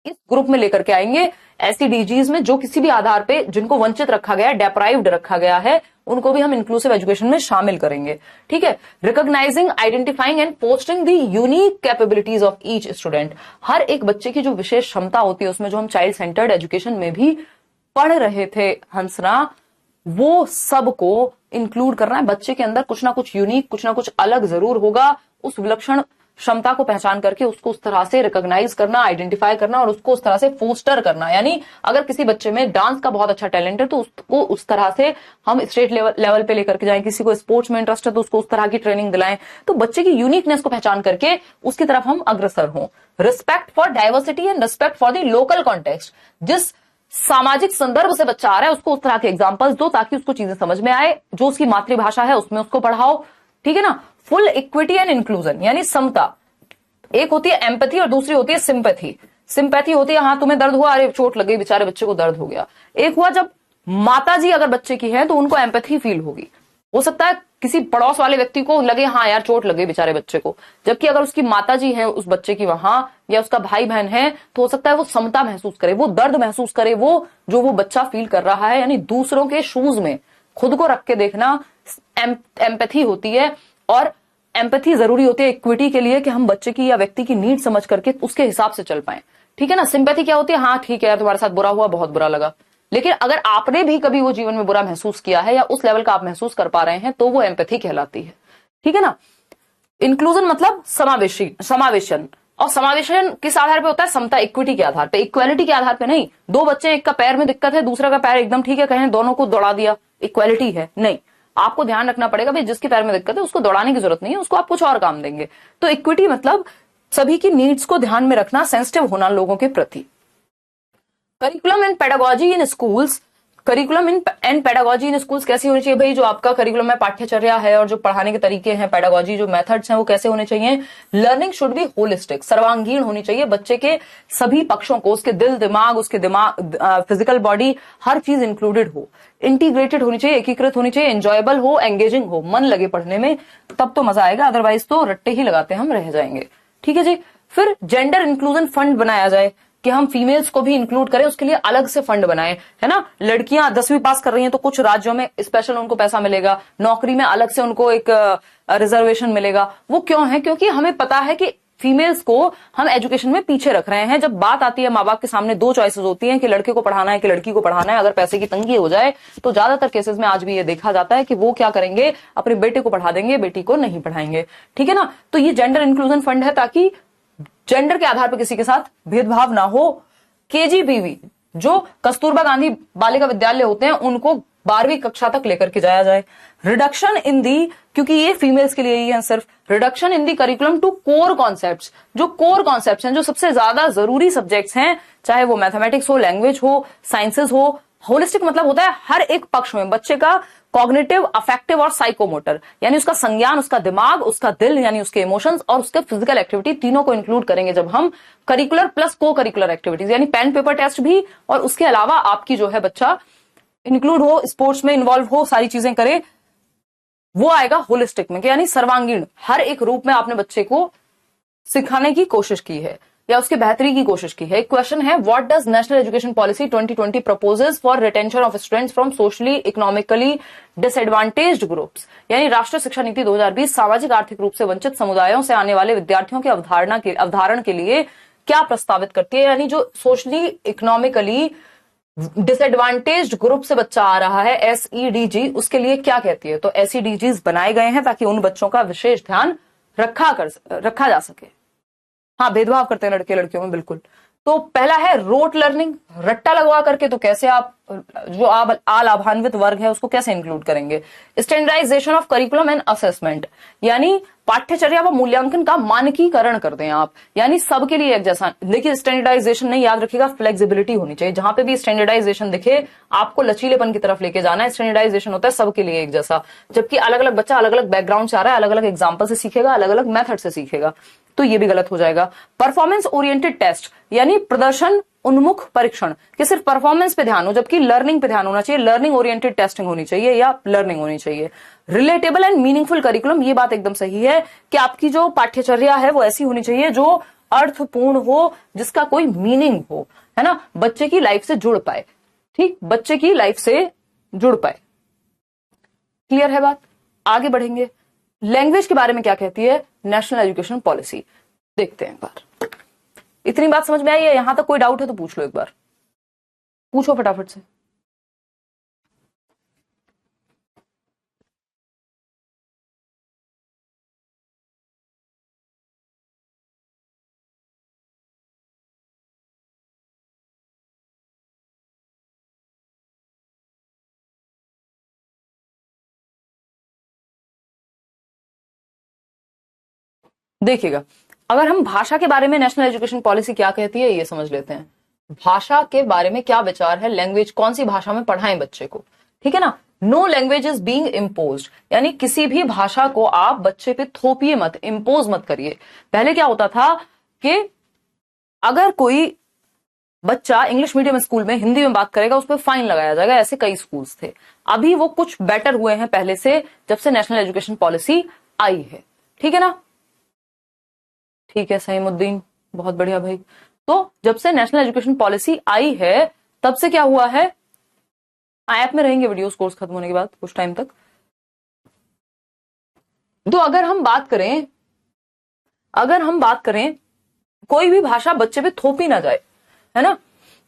इस ग्रुप में लेकर के आएंगे। ऐसी डीजीज में जो किसी भी आधार पे जिनको वंचित रखा गया है, डेप्राइव्ड रखा गया है, उनको भी हम इंक्लूसिव एजुकेशन में शामिल करेंगे। ठीक है। Recognising, identifying and posting the unique capabilities of each student, हर एक बच्चे की जो विशेष क्षमता होती है उसमें, जो हम चाइल्ड सेंटर्ड एजुकेशन में भी पढ़ रहे थे हंसना, वो सबको इंक्लूड करना है। बच्चे के अंदर कुछ ना कुछ यूनिक, कुछ ना कुछ अलग जरूर होगा, उस विलक्षण क्षमता को पहचान करके उसको उस तरह से रिकॉग्नाइज करना, आइडेंटिफाई करना और उसको उस तरह से फोस्टर करना। यानी अगर किसी बच्चे में डांस का बहुत अच्छा टैलेंट है तो उसको उस तरह से हम स्टेट लेवल पे लेकर के जाएं, किसी को स्पोर्ट्स में इंटरेस्ट है तो उसको उस तरह की ट्रेनिंग दिलाएं, तो बच्चे की यूनिकनेस को पहचान करके उसकी तरफ हम अग्रसर हों। Respect for diversity and respect for the local context, जिस सामाजिक संदर्भ से बच्चा आ रहा है उसको उस तरह के एग्जाम्पल्स दो ताकि उसको चीजें समझ में आए, जो उसकी मातृभाषा है उसमें उसको पढ़ाओ। ठीक है ना। फुल इक्विटी एंड इंक्लूजन, यानी समता। एक होती है एम्पैथी और दूसरी होती है सिंपैथी। सिंपैथी होती है, हाँ तुम्हें दर्द हुआ, अरे चोट लग गई, बेचारे बच्चे को दर्द हो गया। एक हुआ जब माताजी अगर बच्चे की है तो उनको एम्पैथी फील होगी। हो सकता है किसी पड़ोस वाले व्यक्ति को लगे हाँ यार चोट लग गई बेचारे बच्चे को, जबकि अगर उसकी माताजी है उस बच्चे की वहां, या उसका भाई बहन है, तो हो सकता है वो समता महसूस करे, वो दर्द महसूस करे, वो जो वो बच्चा फील कर रहा है। यानी दूसरों के शूज में खुद को रख के देखना एम्पैथी होती है। और एम्पैथी जरूरी होती है इक्विटी के लिए कि हम बच्चे की या व्यक्ति की नीड समझ करके उसके हिसाब से चल पाए। ठीक है ना। सिंपैथी क्या होती है, हाँ ठीक है यार तुम्हारे साथ बुरा हुआ, बहुत बुरा लगा, लेकिन अगर आपने भी कभी वो जीवन में बुरा महसूस किया है या उस लेवल का आप महसूस कर पा रहे हैं तो वो एम्पैथी कहलाती है। ठीक है ना। इंक्लूजन मतलब समावेशन, और समावेशन किस आधार पे होता है, समता, इक्विटी के आधार पे, इक्वालिटी के आधार पे नहीं। दो बच्चे, एक का पैर में दिक्कत है, दूसरा का पैर एकदम ठीक है, कहें दोनों को दौड़ा दिया, इक्वालिटी है नहीं। आपको ध्यान रखना पड़ेगा भाई जिसके पैर में दिक्कत है उसको दौड़ाने की जरूरत नहीं है, उसको आप कुछ और काम देंगे। तो इक्विटी मतलब सभी की नीड्स को ध्यान में रखना, सेंसिटिव होना लोगों के प्रति। Curriculum and pedagogy in schools, curriculum and pedagogy in schools कैसी होनी चाहिए भाई, जो आपका करिकुलम है, पाठ्यचर्या है, और जो पढ़ाने के तरीके हैं, पेडागोजी जो मेथड्स हैं, वो कैसे होने चाहिए। लर्निंग शुड बी होलिस्टिक, सर्वांगीण होनी चाहिए, बच्चे के सभी पक्षों को, उसके दिल दिमाग, उसके फिजिकल बॉडी, हर चीज इंक्लूडेड हो, इंटीग्रेटेड होनी चाहिए, एकीकृत होनी चाहिए, एंजॉयबल हो, एंगेजिंग हो, मन लगे पढ़ने में, तब तो मजा आएगा, अदरवाइज तो रट्टे ही लगाते हम रह जाएंगे। ठीक है जी। फिर जेंडर इंक्लूजन फंड बनाया जाए कि हम फीमेल्स को भी इंक्लूड करें, उसके लिए अलग से फंड बनाएं, है ना। लड़कियां 10वीं पास कर रही हैं तो कुछ राज्यों में स्पेशल उनको पैसा मिलेगा, नौकरी में अलग से उनको एक रिजर्वेशन मिलेगा। वो क्यों है, क्योंकि हमें पता है कि फीमेल्स को हम एजुकेशन में पीछे रख रहे हैं। जब बात आती है, माँ बाप के सामने दो चॉइसेस होती हैं कि लड़के को पढ़ाना है कि लड़की को पढ़ाना है, अगर पैसे की तंगी हो जाए तो ज्यादातर केसेस में आज भी ये देखा जाता है कि वो क्या करेंगे, अपने बेटे को पढ़ा देंगे, बेटी को नहीं पढ़ाएंगे। ठीक है ना। तो ये जेंडर इंक्लूजन फंड है ताकि जेंडर के आधार पर किसी के साथ भेदभाव ना हो। केजीबीवी जो कस्तूरबा गांधी बालिका विद्यालय होते हैं उनको 12वीं कक्षा तक लेकर के जाया जाए। रिडक्शन इन दी, क्योंकि ये फीमेल्स के लिए ही है सिर्फ, reduction in the curriculum to core concepts, जो कोर कॉन्सेप्ट्स हैं, जो सबसे ज्यादा जरूरी सब्जेक्ट्स हैं, चाहे वो मैथमेटिक्स हो, लैंग्वेज हो, साइंसेज हो। होलिस्टिक मतलब होता है हर एक पक्ष में बच्चे का कॉग्निटिव, अफेक्टिव और साइकोमोटर, यानी उसका संज्ञान, उसका दिमाग, उसका दिल यानी उसके इमोशंस और उसके फिजिकल एक्टिविटी, तीनों को इंक्लूड करेंगे जब हम करिकुलर प्लस को करिकुलर एक्टिविटीज, यानी पेन पेपर टेस्ट भी, और उसके अलावा आपकी जो है बच्चा इंक्लूड हो, स्पोर्ट्स में इन्वॉल्व हो, सारी चीजें करे, वो आएगा होलिस्टिक में, यानी सर्वांगीण, हर एक रूप में आपने बच्चे को सिखाने की कोशिश की है या उसके बेहतरी की कोशिश की है। क्वेश्चन है, what does national education policy 2020 proposes for retention of students from socially economically disadvantaged groups, यानी राष्ट्रीय शिक्षा नीति 2020 सामाजिक आर्थिक रूप से वंचित समुदायों से आने वाले विद्यार्थियों के अवधारण के लिए क्या प्रस्तावित करती है, यानी जो सोशली इकोनॉमिकली डिसएडवांटेज्ड ग्रुप से बच्चा आ रहा है, एसईडीजी, उसके लिए क्या कहती है। तो एसईडीजीज बनाए गए हैं ताकि उन बच्चों का विशेष ध्यान रखा जा सके। हाँ, भेदभाव करते हैं लड़के लड़कियों में, बिल्कुल। तो पहला है रोट लर्निंग, रट्टा लगवा करके। तो कैसे आप जो अलाभान्वित वर्ग है उसको कैसे इंक्लूड करेंगे। Standardisation of curriculum and assessment, यानी पाठ्यचर्या व मूल्यांकन का मानकीकरण कर दें आप, यानी सबके लिए एक जैसा। देखिए, स्टैंडर्डाइजेशन नहीं, याद रखिएगा फ्लेक्सिबिलिटी होनी चाहिए। जहां पे भी स्टैंडर्डाइजेशन दिखे आपको लचीलेपन की तरफ लेके जाना है। स्टैंडर्डाइजेशन होता है सबके लिए एक जैसा, जबकि अलग अलग बच्चा अलग अलग बैकग्राउंड से आ रहा है, अलग अलग एग्जाम्पल से सीखेगा, अलग अलग मेथड से सीखेगा, तो ये भी गलत हो जाएगा। परफॉर्मेंस ओरिएंटेड टेस्ट, यानी प्रदर्शन उन्मुख परीक्षण, कि सिर्फ परफॉर्मेंस पे ध्यान हो, जबकि लर्निंग पे ध्यान होना चाहिए। लर्निंग ओरिएंटेड टेस्टिंग होनी चाहिए या लर्निंग होनी चाहिए। रिलेटेबल एंड मीनिंगफुल करिकुलम, ये बात एकदम सही है कि आपकी जो पाठ्यचर्या है वो ऐसी होनी चाहिए जो अर्थपूर्ण हो, जिसका कोई मीनिंग हो, है ना, बच्चे की लाइफ से जुड़ पाए। ठीक, बच्चे की लाइफ से जुड़ पाए। क्लियर है बात। आगे बढ़ेंगे। लैंग्वेज के बारे में क्या कहती है नेशनल एजुकेशन पॉलिसी, देखते हैं एक बार। इतनी बात समझ में आई है? यहां तक कोई डाउट है तो पूछ लो एक बार, पूछो फटाफट से। देखिएगा, अगर हम भाषा के बारे में नेशनल एजुकेशन पॉलिसी क्या कहती है ये समझ लेते हैं। भाषा के बारे में क्या विचार है, लैंग्वेज कौन सी भाषा में पढ़ाएं बच्चे को, ठीक है ना। No language is being imposed, यानी किसी भी भाषा को आप बच्चे पे थोपिए मत, इम्पोज मत करिए। पहले क्या होता था कि अगर कोई बच्चा इंग्लिश मीडियम स्कूल में हिंदी में बात करेगा उस पर फाइन लगाया जाएगा, ऐसे कई स्कूल्स थे। अभी वो कुछ बेटर हुए हैं पहले से, जब से नेशनल एजुकेशन पॉलिसी आई है, ठीक है ना। ठीक है सहीमुद्दीन, बहुत बढ़िया भाई। तो जब से नेशनल एजुकेशन पॉलिसी आई है तब से क्या हुआ है, ऐप में रहेंगे वीडियोस कोर्स खत्म होने के बाद कुछ टाइम तक। तो अगर हम बात करें कोई भी भाषा बच्चे पे थोपी ना जाए, है ना,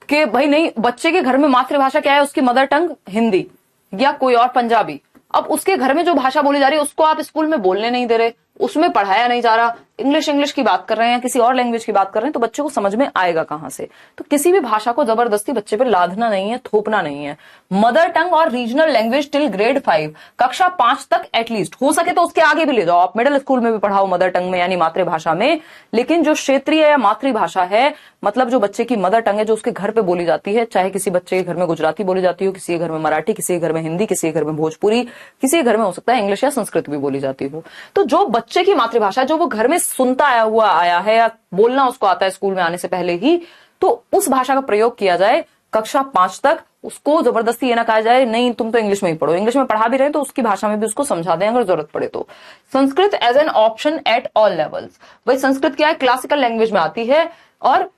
कि भाई नहीं, बच्चे के घर में मातृभाषा क्या है, उसकी मदर टंग हिंदी या कोई और पंजाबी। अब उसके घर में जो भाषा बोली जा रही है उसको आप स्कूल में बोलने नहीं दे रहे, उसमें पढ़ाया नहीं जा रहा, इंग्लिश की बात कर रहे हैं, किसी और लैंग्वेज की बात कर रहे हैं, तो बच्चे को समझ में आएगा कहां से। तो किसी भी भाषा को जबरदस्ती बच्चे पे लादना नहीं है, थोपना नहीं है। मदर टंग और रीजनल लैंग्वेज टिल ग्रेड 5, कक्षा 5 तक एटलीस्ट, हो सके तो उसके आगे भी ले जाओ, आप मिडिल स्कूल में भी पढ़ाओ मदर टंग में यानी मातृभाषा में। लेकिन जो क्षेत्रीय या मातृभाषा है, मतलब जो बच्चे की मदर टंग है, जो उसके घर पे बोली जाती है, चाहे किसी बच्चे के घर में गुजराती बोली जाती हो, किसी के घर में मराठी, किसी के घर में हिंदी, किसी के घर में भोजपुरी, किसी के घर में हो सकता है इंग्लिश या संस्कृत भी बोली जाती हो। तो जो बच्चे की मातृभाषा जो वो घर में सुनता आया है या बोलना उसको आता है स्कूल में आने से पहले ही, तो उस भाषा का प्रयोग किया जाए कक्षा 5 तक। उसको जबरदस्ती ये ना कहा जाए नहीं तुम तो इंग्लिश में ही पढ़ो, इंग्लिश में पढ़ा भी रहे तो उसकी भाषा में भी उसको समझा दें अगर जरूरत पड़े तो। Sanskrit as an option at all levels, भाई संस्कृत क्या है, क्लासिकल लैंग्वेज में आती है और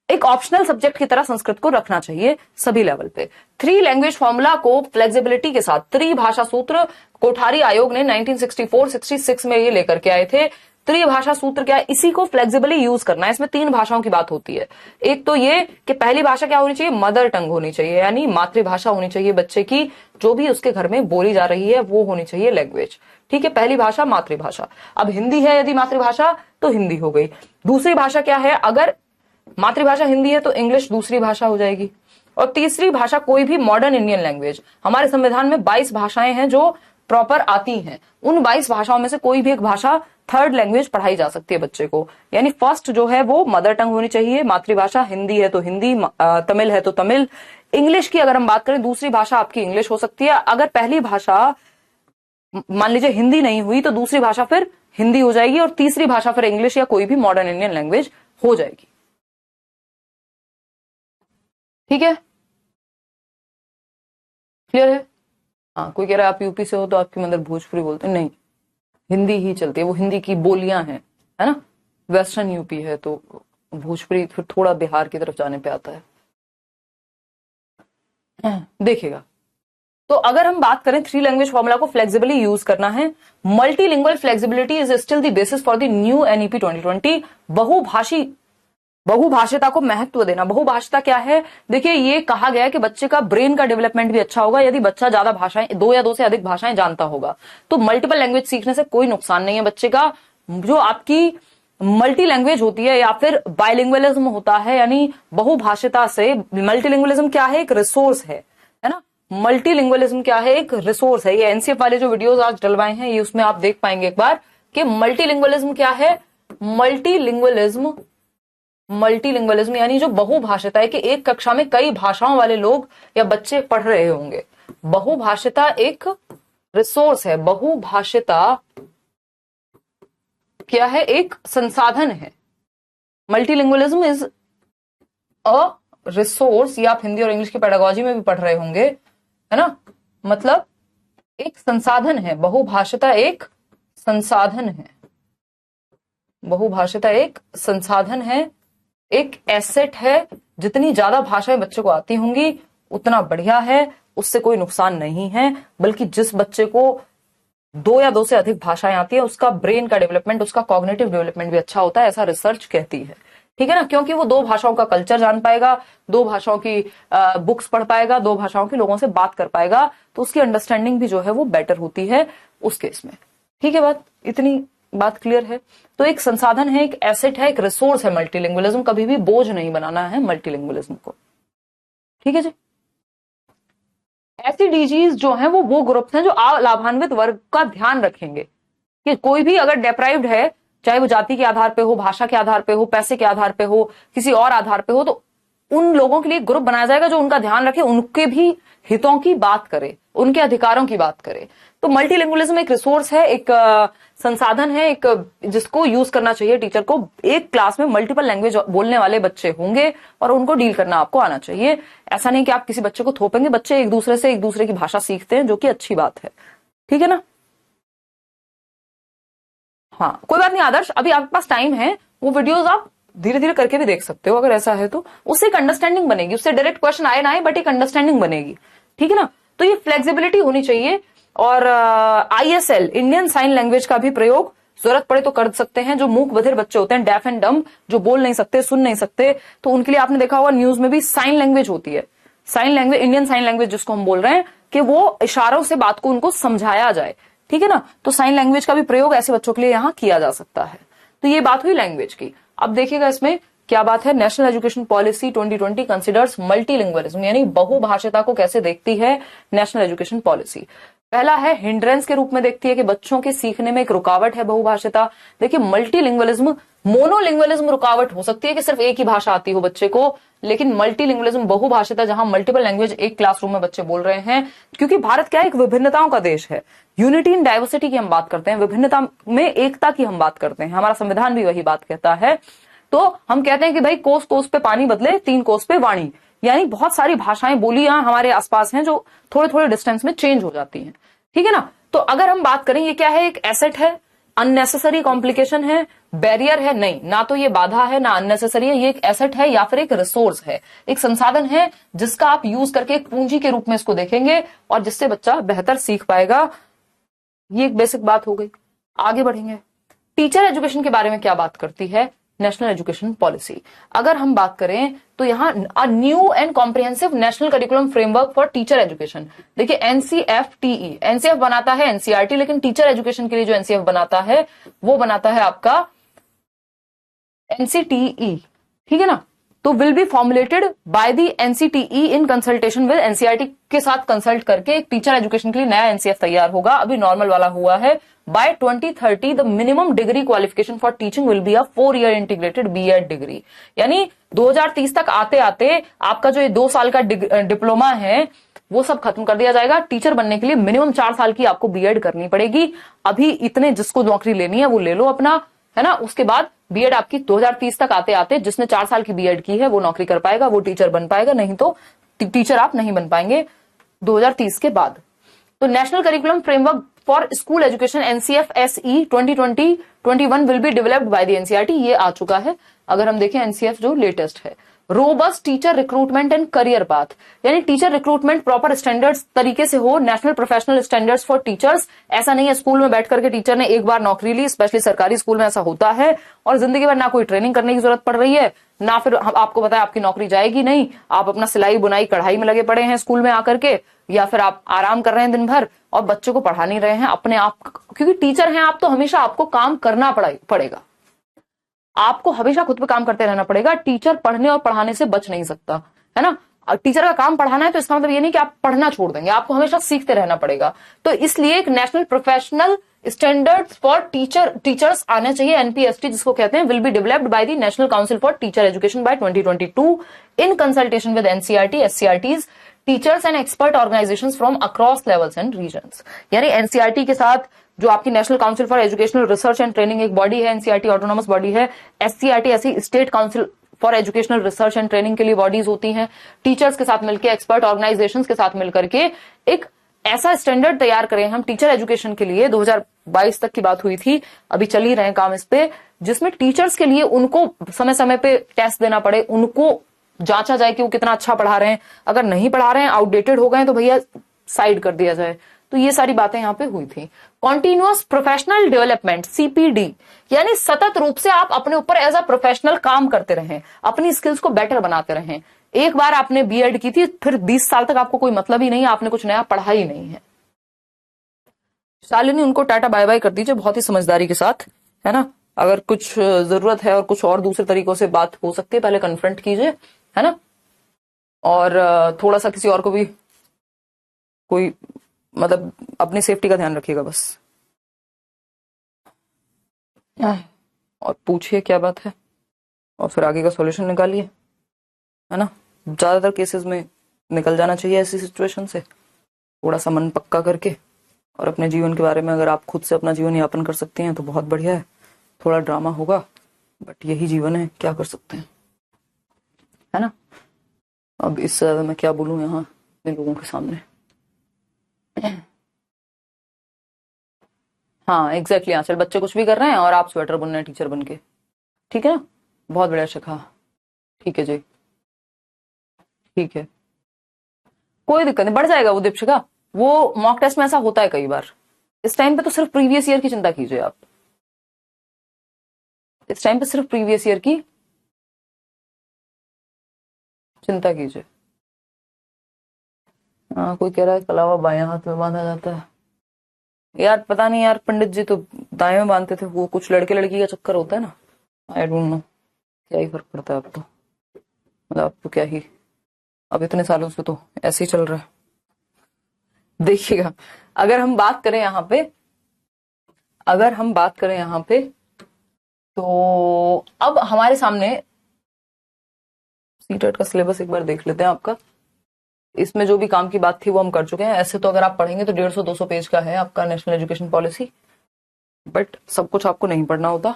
एक ऑप्शनल सब्जेक्ट की तरह संस्कृत को रखना चाहिए सभी लेवल पे। 3 लैंग्वेज फॉर्मूला को फ्लेक्सिबिलिटी के साथ, त्रिभाषा सूत्र कोठारी आयोग ने 1964-66 में ये लेकर के आए थे। त्रिभाषा सूत्र क्या है, इसी को फ्लेक्सिबली यूज करना है। इसमें 3 भाषाओं की बात होती है। एक तो ये कि पहली भाषा क्या होनी चाहिए, मदर टंग होनी चाहिए, यानी मातृभाषा होनी चाहिए बच्चे की, जो भी उसके घर में बोली जा रही है वो होनी चाहिए लैंग्वेज, ठीक है। पहली भाषा मातृभाषा। अब हिंदी है यदि मातृभाषा तो हिंदी हो गई। दूसरी भाषा क्या है, अगर मातृभाषा हिंदी है तो इंग्लिश दूसरी भाषा हो जाएगी। और तीसरी भाषा कोई भी मॉडर्न इंडियन लैंग्वेज। हमारे संविधान में 22 भाषाएं हैं जो प्रॉपर आती हैं, उन 22 भाषाओं में से कोई भी एक भाषा थर्ड लैंग्वेज पढ़ाई जा सकती है बच्चे को। यानी फर्स्ट जो है वो मदर टंग होनी चाहिए, मातृभाषा हिंदी है तो हिंदी, तमिल है तो तमिल। इंग्लिश की अगर हम बात करें, दूसरी भाषा आपकी इंग्लिश हो सकती है। अगर पहली भाषा मान लीजिए हिंदी नहीं हुई तो दूसरी भाषा फिर हिंदी हो जाएगी और तीसरी भाषा फिर इंग्लिश या कोई भी मॉडर्न इंडियन लैंग्वेज हो जाएगी, ठीक है। क्लियर है। हाँ, कोई कह रहा है आप यूपी से हो तो आपकी मदर भोजपुरी बोलते हैं, नहीं, हिंदी ही चलती है, वो हिंदी की बोलियां हैं, है ना। वेस्टर्न यूपी है तो भोजपुरी फिर थोड़ा बिहार की तरफ जाने पे आता है। देखिएगा, तो अगर हम बात करें थ्री लैंग्वेज फॉर्मूला को फ्लेक्सिबली यूज करना है, multilingual flexibility is still the basis for the new NEP 2020। बहुभाषिता को महत्व देना। बहुभाषिता क्या है? देखिए, ये कहा गया है कि बच्चे का ब्रेन का डेवलपमेंट भी अच्छा होगा यदि बच्चा ज्यादा भाषाएं, दो या दो से अधिक भाषाएं जानता होगा। तो मल्टीपल लैंग्वेज सीखने से कोई नुकसान नहीं है बच्चे का। जो आपकी मल्टी लैंग्वेज होती है या फिर बाइलिंगुअलिज्म होता है, यानी बहुभाषिता से, मल्टीलिंगुअलिज्म क्या है? एक रिसोर्स है ना। मल्टीलिंगुअलिज्म क्या है? एक रिसोर्स है। ये एनसीएफ वाले जो वीडियोस आज डलवाए हैं, ये उसमें आप देख पाएंगे एक बार कि मल्टीलिंगुअलिज्म क्या है। मल्टीलिंगुअलिज्म यानी जो बहुभाषिता है कि एक कक्षा में कई भाषाओं वाले लोग या बच्चे पढ़ रहे होंगे। बहुभाषिता एक रिसोर्स है। बहुभाषिता क्या है? एक संसाधन है। मल्टीलिंगुअलिज्म इज अ रिसोर्स, या आप हिंदी और इंग्लिश की पेडागोजी में भी पढ़ रहे होंगे, है ना। मतलब एक संसाधन है। बहुभाषिता एक संसाधन है। बहुभाषिता एक संसाधन है, एक एसेट है। जितनी ज्यादा भाषाएं बच्चे को आती होंगी उतना बढ़िया है, उससे कोई नुकसान नहीं है। बल्कि जिस बच्चे को दो या दो से अधिक भाषाएं आती है उसका ब्रेन का डेवलपमेंट, उसका कॉग्निटिव डेवलपमेंट भी अच्छा होता है, ऐसा रिसर्च कहती है। ठीक है ना, क्योंकि वो दो भाषाओं का कल्चर जान पाएगा, दो भाषाओं की बुक्स पढ़ पाएगा, दो भाषाओं के लोगों से बात कर पाएगा, तो उसकी अंडरस्टैंडिंग भी जो है वो बेटर होती है उस केस में। ठीक है, इतनी बात क्लियर है। तो एक संसाधन है, एक एसेट है, एक रिसोर्स है मल्टीलिंगुअलिज्म। कभी भी बोझ नहीं बनाना है मल्टीलिंगुअलिज्म को। ठीक है जी। ऐसी डीजीज जो हैं वो ग्रुप्स हैं जो लाभान्वित वर्ग का ध्यान रखेंगे कि कोई भी अगर डेप्राइव्ड है, चाहे वो जाति के आधार पे हो, भाषा के आधार पे हो, पैसे के आधार पे हो, किसी और आधार पे हो, तो उन लोगों के लिए ग्रुप बनाया जाएगा जो उनका ध्यान रखे, उनके भी हितों की बात करे, उनके अधिकारों की बात करे। तो मल्टीलिंगुअलिज्म एक रिसोर्स है, एक संसाधन है, एक जिसको यूज करना चाहिए टीचर को। एक क्लास में मल्टीपल लैंग्वेज बोलने वाले बच्चे होंगे और उनको डील करना आपको आना चाहिए। ऐसा नहीं कि आप किसी बच्चे को थोपेंगे। बच्चे एक दूसरे से एक दूसरे की भाषा सीखते हैं, जो कि अच्छी बात है। ठीक है ना। हाँ, कोई बात नहीं आदर्श, अभी आपके पास टाइम है, वो वीडियोस आप धीरे धीरे करके भी देख सकते हो अगर ऐसा है तो। उससे एक अंडरस्टैंडिंग बनेगी, उससे डायरेक्ट क्वेश्चन आए ना आए, बट एक अंडरस्टैंडिंग बनेगी। ठीक है ना। तो ये फ्लेक्सिबिलिटी होनी चाहिए। और आईएसएल, इंडियन साइन लैंग्वेज का भी प्रयोग जरूरत पड़े तो कर सकते हैं। जो मूक बधिर बच्चे होते हैं, डेफ एंड डम, जो बोल नहीं सकते, सुन नहीं सकते, तो उनके लिए आपने देखा होगा न्यूज में भी साइन लैंग्वेज होती है। Sign language, Indian sign language जिसको हम बोल रहे हैं, कि वो इशारों से बात को उनको समझाया जाए। ठीक है ना। तो साइन लैंग्वेज का भी प्रयोग ऐसे बच्चों के लिए यहां किया जा सकता है। तो ये बात हुई लैंग्वेज की। अब देखिएगा इसमें क्या बात है। National education policy 2020 considers multilingualism, यानी बहुभाषिता को कैसे देखती है नेशनल एजुकेशन पॉलिसी। पहला है हिंड्रेंस के रूप में देखती है कि बच्चों के सीखने में एक रुकावट है बहुभाषिता। देखिए, मल्टीलिंगुअलिज्म, मोनोलिंगुअलिज्म रुकावट हो सकती है कि सिर्फ एक ही भाषा आती हो बच्चे को, लेकिन मल्टीलिंगुअलिज्म, बहुभाषिता, जहां मल्टीपल लैंग्वेज एक क्लासरूम में बच्चे बोल रहे हैं। क्योंकि भारत क्या है, एक विभिन्नताओं का देश है। यूनिटी इन डाइवर्सिटी की हम बात करते हैं, विभिन्नता में एकता की हम बात करते हैं। हमारा संविधान भी वही बात कहता है। तो हम कहते हैं कि भाई कोस कोस पे पानी बदले, तीन कोस पे वाणी, यानी बहुत सारी भाषाएं बोलियां हमारे आसपास हैं जो थोड़े थोड़े डिस्टेंस में चेंज हो जाती हैं। ठीक है ना। तो अगर हम बात करें, ये क्या है, एक एसेट है, अननेसेसरी कॉम्प्लिकेशन है, बैरियर है नहीं, ना तो ये बाधा है ना अननेसेसरी है। ये एक एसेट है या फिर एक रिसोर्स है, एक संसाधन है जिसका आप यूज करके एक पूंजी के रूप में इसको देखेंगे और जिससे बच्चा बेहतर सीख पाएगा। ये एक बेसिक बात हो गई। आगे बढ़ेंगे। टीचर एजुकेशन के बारे में क्या बात करती है नेशनल एजुकेशन पॉलिसी। अगर हम बात करें तो यहां new and comprehensive national curriculum framework for teacher education. देखिए, एनसीएफटीई, एनसीएफ बनाता है एनसीईआरटी, लेकिन टीचर एजुकेशन के लिए जो एनसीएफ बनाता है वो बनाता है आपका एनसीटीई। ठीक है ना। तो will be formulated by the NCTE in consultation with NCERT के साथ कंसल्ट करके एक टीचर एजुकेशन के लिए नया एनसीएफ तैयार होगा। अभी नॉर्मल वाला हुआ है। By 2030 the minimum degree qualification for teaching will be a 4-year integrated BEd degree. यानी 2030 तक आते आते आपका जो ये 2 साल का डिप्लोमा है वो सब खत्म कर दिया जाएगा। टीचर बनने के लिए मिनिमम 4 साल की आपको बीएड करनी पड़ेगी। अभी इतने जिसको नौकरी लेनी है वो ले लो अपना, है ना। उसके बाद बीएड आपकी 2030 तक आते आते जिसने 4 साल की बीएड की है वो नौकरी कर पाएगा, वो टीचर बन पाएगा, नहीं तो टीचर आप नहीं बन पाएंगे 2030 के बाद। तो national curriculum framework for school education NCF-SE 2020-21 will be developed by the NCERT, ये आ चुका है। अगर हम देखें एनसीएफ जो लेटेस्ट है, robust teacher recruitment and career path, यानी टीचर रिक्रूटमेंट प्रॉपर स्टैंडर्ड्स तरीके से हो, national professional standards for teachers. ऐसा नहीं है स्कूल में बैठ करके टीचर ने एक बार नौकरी ली, स्पेशली सरकारी स्कूल में ऐसा होता है, और जिंदगी भर ना कोई ट्रेनिंग करने की जरूरत पड़ रही है, ना फिर आपको पता है आपकी नौकरी जाएगी नहीं, आप अपना सिलाई बुनाई कढ़ाई में लगे पड़े हैं स्कूल में आकर के, या फिर आप आराम कर रहे हैं दिन भर और बच्चों को पढ़ा नहीं रहे हैं अपने आप, क्योंकि टीचर हैं आप तो हमेशा आपको काम करना पड़ेगा, आपको हमेशा खुद पे काम करते रहना पड़ेगा। टीचर पढ़ने और पढ़ाने से बच नहीं सकता, है ना। टीचर का काम पढ़ाना है तो इसका मतलब ये नहीं कि आप पढ़ना छोड़ देंगे, आपको हमेशा सीखते रहना पड़ेगा। तो इसलिए एक national professional standards for teachers आना चाहिए, एनपीएसटी जिसको कहते हैं, will be developed by the national council for teacher education by 2022 in consultation with NCERT, SCERTs, teachers and expert organisations from across levels and regions. यानी NCERT के साथ जो आपकी national council for educational research and training एक body है, NCERT autonomous body है, SCERT ऐसी state council for educational research and training के लिए बॉडीज होती हैं, टीचर्स के साथ मिलकर, एक्सपर्ट ऑर्गेनाइजेशंस के साथ मिलकर के एक ऐसा स्टैंडर्ड तैयार करें हम टीचर एजुकेशन के लिए। 2022 तक की बात हुई थी, अभी चल ही रहे हैं काम इस पे, जिसमें टीचर्स के लिए उनको समय समय पे टेस्ट देना पड़े, उनको जांचा जाए कि वो कितना अच्छा पढ़ा रहे हैं, अगर नहीं पढ़ा रहे हैं, आउटडेटेड हो गए तो भैया साइड कर दिया जाए। तो ये सारी बातें यहां पे हुई थी। कॉन्टिन्यूअस प्रोफेशनल डेवलपमेंट CPD, यानी सतत रूप से आप अपने ऊपर एज अ प्रोफेशनल काम करते रहें, अपनी स्किल्स को बेटर बनाते रहें। एक बार आपने बीएड की थी, फिर 20 साल तक आपको कोई मतलब ही नहीं है, आपने कुछ नया पढ़ा ही नहीं है। शालिनी, उनको टाटा बाय बाय कर दीजिए बहुत ही समझदारी के साथ, है ना। अगर कुछ जरूरत है और कुछ और दूसरे तरीकों से बात हो सकती है, पहले कन्फ्रंट कीजिए, है ना। और थोड़ा सा किसी और को भी कोई मतलब अपनी सेफ्टी का ध्यान रखिएगा बस, और पूछिए क्या बात है और फिर आगे का सॉल्यूशन निकालिए, है ना। ज्यादातर केसेस में निकल जाना चाहिए ऐसी सिचुएशन से, थोड़ा सा मन पक्का करके, और अपने जीवन के बारे में अगर आप खुद से अपना जीवन यापन कर सकती हैं तो बहुत बढ़िया है। थोड़ा ड्रामा होगा बट यही जीवन है, क्या कर सकते हैं, है ना। अब इससे ज्यादा मैं क्या बोलूं यहाँ इन लोगों के सामने। हाँ एग्जैक्टली, आंचल, बच्चे कुछ भी कर रहे हैं और आप स्वेटर बुन रहे हैं टीचर बन के, ठीक है ना। बहुत बढ़िया शिखा, ठीक है जी, ठीक है, कोई दिक्कत नहीं, बढ़ जाएगा वो दीपशिका। वो मॉक टेस्ट में ऐसा होता है कई बार। इस टाइम पे तो सिर्फ प्रीवियस ईयर की चिंता कीजिए आप, इस टाइम पे सिर्फ प्रीवियस ईयर की चिंता कीजिए। हाँ, कोई कह रहा है कलावा बाएं हाथ में बांधा जाता है। यार पता नहीं यार, पंडित जी तो दाएं में बांधते थे, वो कुछ लड़के लड़की का चक्कर होता है ना, आई डोंट नो, क्या ही फर्क पड़ता है अब तो, मतलब अब तो क्या ही, अब इतने सालों से तो ऐसे ही चल रहा है। देखिएगा, अगर हम बात करें यहाँ पे, तो अब हमारे सामने सीटेट का सिलेबस एक बार देख लेते हैं आपका। इसमें जो भी काम की बात थी वो हम कर चुके हैं। ऐसे तो अगर आप पढ़ेंगे तो 150-200 पेज का है आपका नेशनल एजुकेशन पॉलिसी, बट सब कुछ आपको नहीं पढ़ना होता।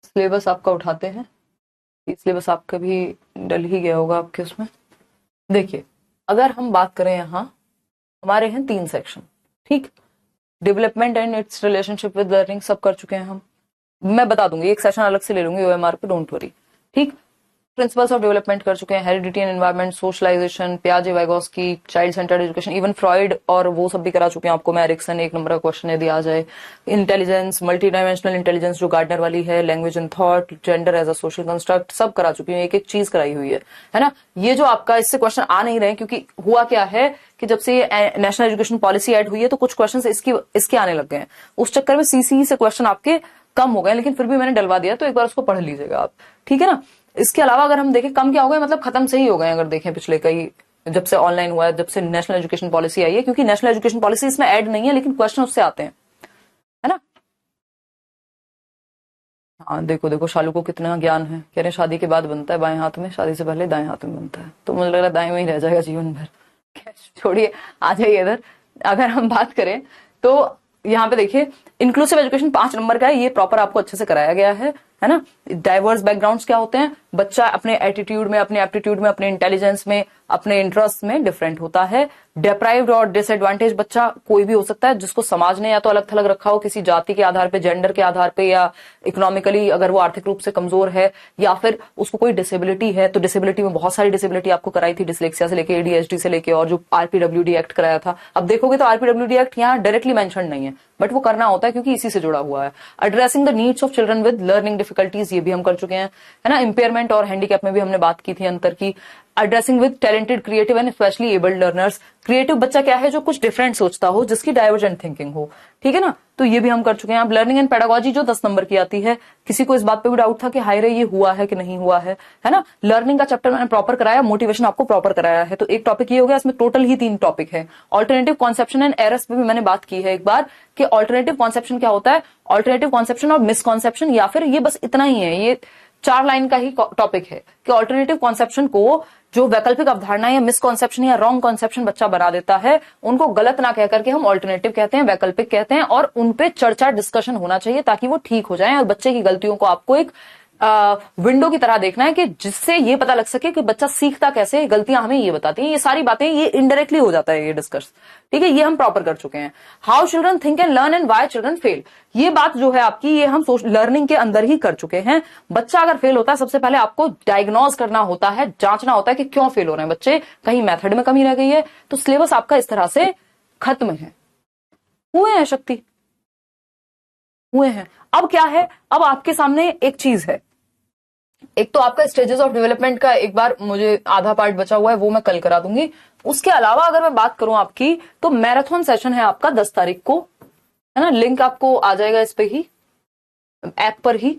सिलेबस आपका उठाते हैं, ये सिलेबस आपका भी डल ही गया होगा आपके उसमें। देखिए, अगर हम बात करें, यहाँ हमारे हैं 3 सेक्शन, ठीक। Development and it's relationship with learning सब कर चुके हैं हम, मैं बता दूंगी, एक सेशन अलग से ले लूंगी OMR पे, डोंट वरी, ठीक। प्रिंसिपल्स ऑफ डेवलपमेंट कर चुके हैं, हेरिडिटी एंड एनवायरनमेंट, सोशलाइजेशन, पियाजे, Vygotsky, child centred education, even Freud और वो सब भी करा चुके हैं आपको मैं। एरिक्सन 1 नंबर का क्वेश्चन यदि आ जाए, इंटेलिजेंस, मल्टी डायमेंशनल इंटेलिजेंस जो गार्डनर वाली है, language and thought, gender as a social construct, सब करा चुकी हूँ, एक एक चीज कराई हुई है ना। ये जो आपका इससे क्वेश्चन आ नहीं रहे, क्योंकि हुआ क्या है कि जब से नेशनल एजुकेशन पॉलिसी एड हुई है तो कुछ क्वेश्चन इसके आने लग गए हैं, उस चक्कर में सीसी से क्वेश्चन आपके कम हो गए, लेकिन फिर भी मैंने डलवा दिया, तो एक बार उसको पढ़ लीजिएगा आप, ठीक है ना। इसके अलावा अगर हम देखें कम क्या हो गए, मतलब खत्म से ही हो गए अगर देखें पिछले कई, जब से ऑनलाइन हुआ है, जब से नेशनल एजुकेशन पॉलिसी आई है, क्योंकि नेशनल एजुकेशन पॉलिसी इसमें ऐड नहीं है लेकिन क्वेश्चन उससे आते हैं, है ना। हाँ देखो शालू को कितना ज्ञान है, कह रहे शादी के बाद बनता है बाएं हाथ में, शादी से पहले दाएं हाथ में बनता है, तो मुझे लग रहा है दाएं में ही रह जाएगा जीवन भर। छोड़िए, आ जाइए इधर। अगर हम बात करें तो यहाँ पे देखिए, इंक्लूसिव एजुकेशन 5 नंबर का है, ये प्रॉपर आपको अच्छे से कराया गया है। है ना। डाइवर्स बैकग्राउंड्स क्या होते हैं, बच्चा अपने एटीट्यूड में, अपने एप्टीट्यूड में, अपने इंटेलिजेंस में, अपने इंटरेस्ट में डिफरेंट होता है। डिप्राइव्ड और डिसएडवांटेज बच्चा कोई भी हो सकता है, जिसको समाज ने या तो अलग थलग रखा हो किसी जाति के आधार पे, जेंडर के आधार पे, या इकोनॉमिकली अगर वो आर्थिक रूप से कमजोर है, या फिर उसको कोई डिसेबिलिटी है। तो डिसेबिलिटी में बहुत सारी डिसेबिलिटी आपको कराई थी, डिसलेक्सिया से लेके एडीएचडी से लेके, और जो आरपीडब्ल्यूडी एक्ट कराया था। अब देखोगे तो आरपीडब्ल्यूडी एक्ट यहाँ डायरेक्टली मेंशन नहीं है, बट वो करना होता है क्योंकि इसी से जुड़ा हुआ है। Addressing the needs of children with learning difficulties, ये भी हम कर चुके हैं, है ना। इम्पेयरमेंट और हैंडीकैप में भी हमने बात की थी अंतर की। Addressing with talented, creative and specially abled learners, creative बच्चा क्या है, जो कुछ डिफरेंट सोचता हो, जिसकी डाइवर्जेंट थिंकिंग हो, ठीक है ना। तो ये भी हम कर चुके हैं। अब लर्निंग एंड पेडागोजी जो 10 नंबर की आती है, किसी को इस बात पे भी डाउट था कि हाय रे ये हुआ है कि नहीं हुआ है ना। लर्निंग का चैप्टर मैंने प्रॉपर कराया, मोटिवेशन आपको प्रॉपर कराया है। तो एक टॉपिक ये हो गया, इसमें टोटल ही 3 टॉपिक है। ऑल्टरनेटिव कॉन्सेप्शन एंड एरर्स पे भी मैंने बात की है एक बार कि ऑल्टरनेटिव कॉन्सेप्शन क्या होता है, ऑल्टरनेटिव कॉन्सेप्शन और मिसकॉन्सेप्शन, या फिर ये बस इतना ही है, ये 4 लाइन का ही टॉपिक है कि ऑल्टरनेटिव कॉन्सेप्शन को जो वैकल्पिक अवधारणा या मिसकॉन्सेप्शन या रॉन्ग कॉन्सेप्शन बच्चा बना देता है, उनको गलत ना कहकर के हम ऑल्टरनेटिव कहते हैं, वैकल्पिक कहते हैं, और उनपे चर्चा डिस्कशन होना चाहिए ताकि वो ठीक हो जाए। और बच्चे की गलतियों को आपको एक विंडो की तरह देखना है कि जिससे ये पता लग सके कि बच्चा सीखता कैसे, गलतियां हमें ये बताती हैं। ये सारी बातें ये इनडायरेक्टली हो जाता है ये डिस्कस, ठीक है, ये हम प्रॉपर कर चुके हैं। How children think and learn and why children fail, ये बात जो है आपकी, ये हम लर्निंग के अंदर ही कर चुके हैं। बच्चा अगर फेल होता है, सबसे पहले आपको डायग्नोज करना होता है, जांचना होता है कि क्यों फेल हो रहे हैं बच्चे, कहीं मेथड में कमी रह गई है। तो सिलेबस आपका इस तरह से खत्म है। हुए हैं शक्ति, हुए हैं। अब क्या है, अब आपके सामने एक चीज है, एक तो आपका स्टेजेस ऑफ डेवलपमेंट का एक बार मुझे आधा पार्ट बचा हुआ है, वो मैं कल करा दूंगी। उसके अलावा अगर मैं बात करूं आपकी, तो मैराथन सेशन है आपका 10 तारीख को, है ना। लिंक आपको आ जाएगा इस पे ही, ऐप पर ही,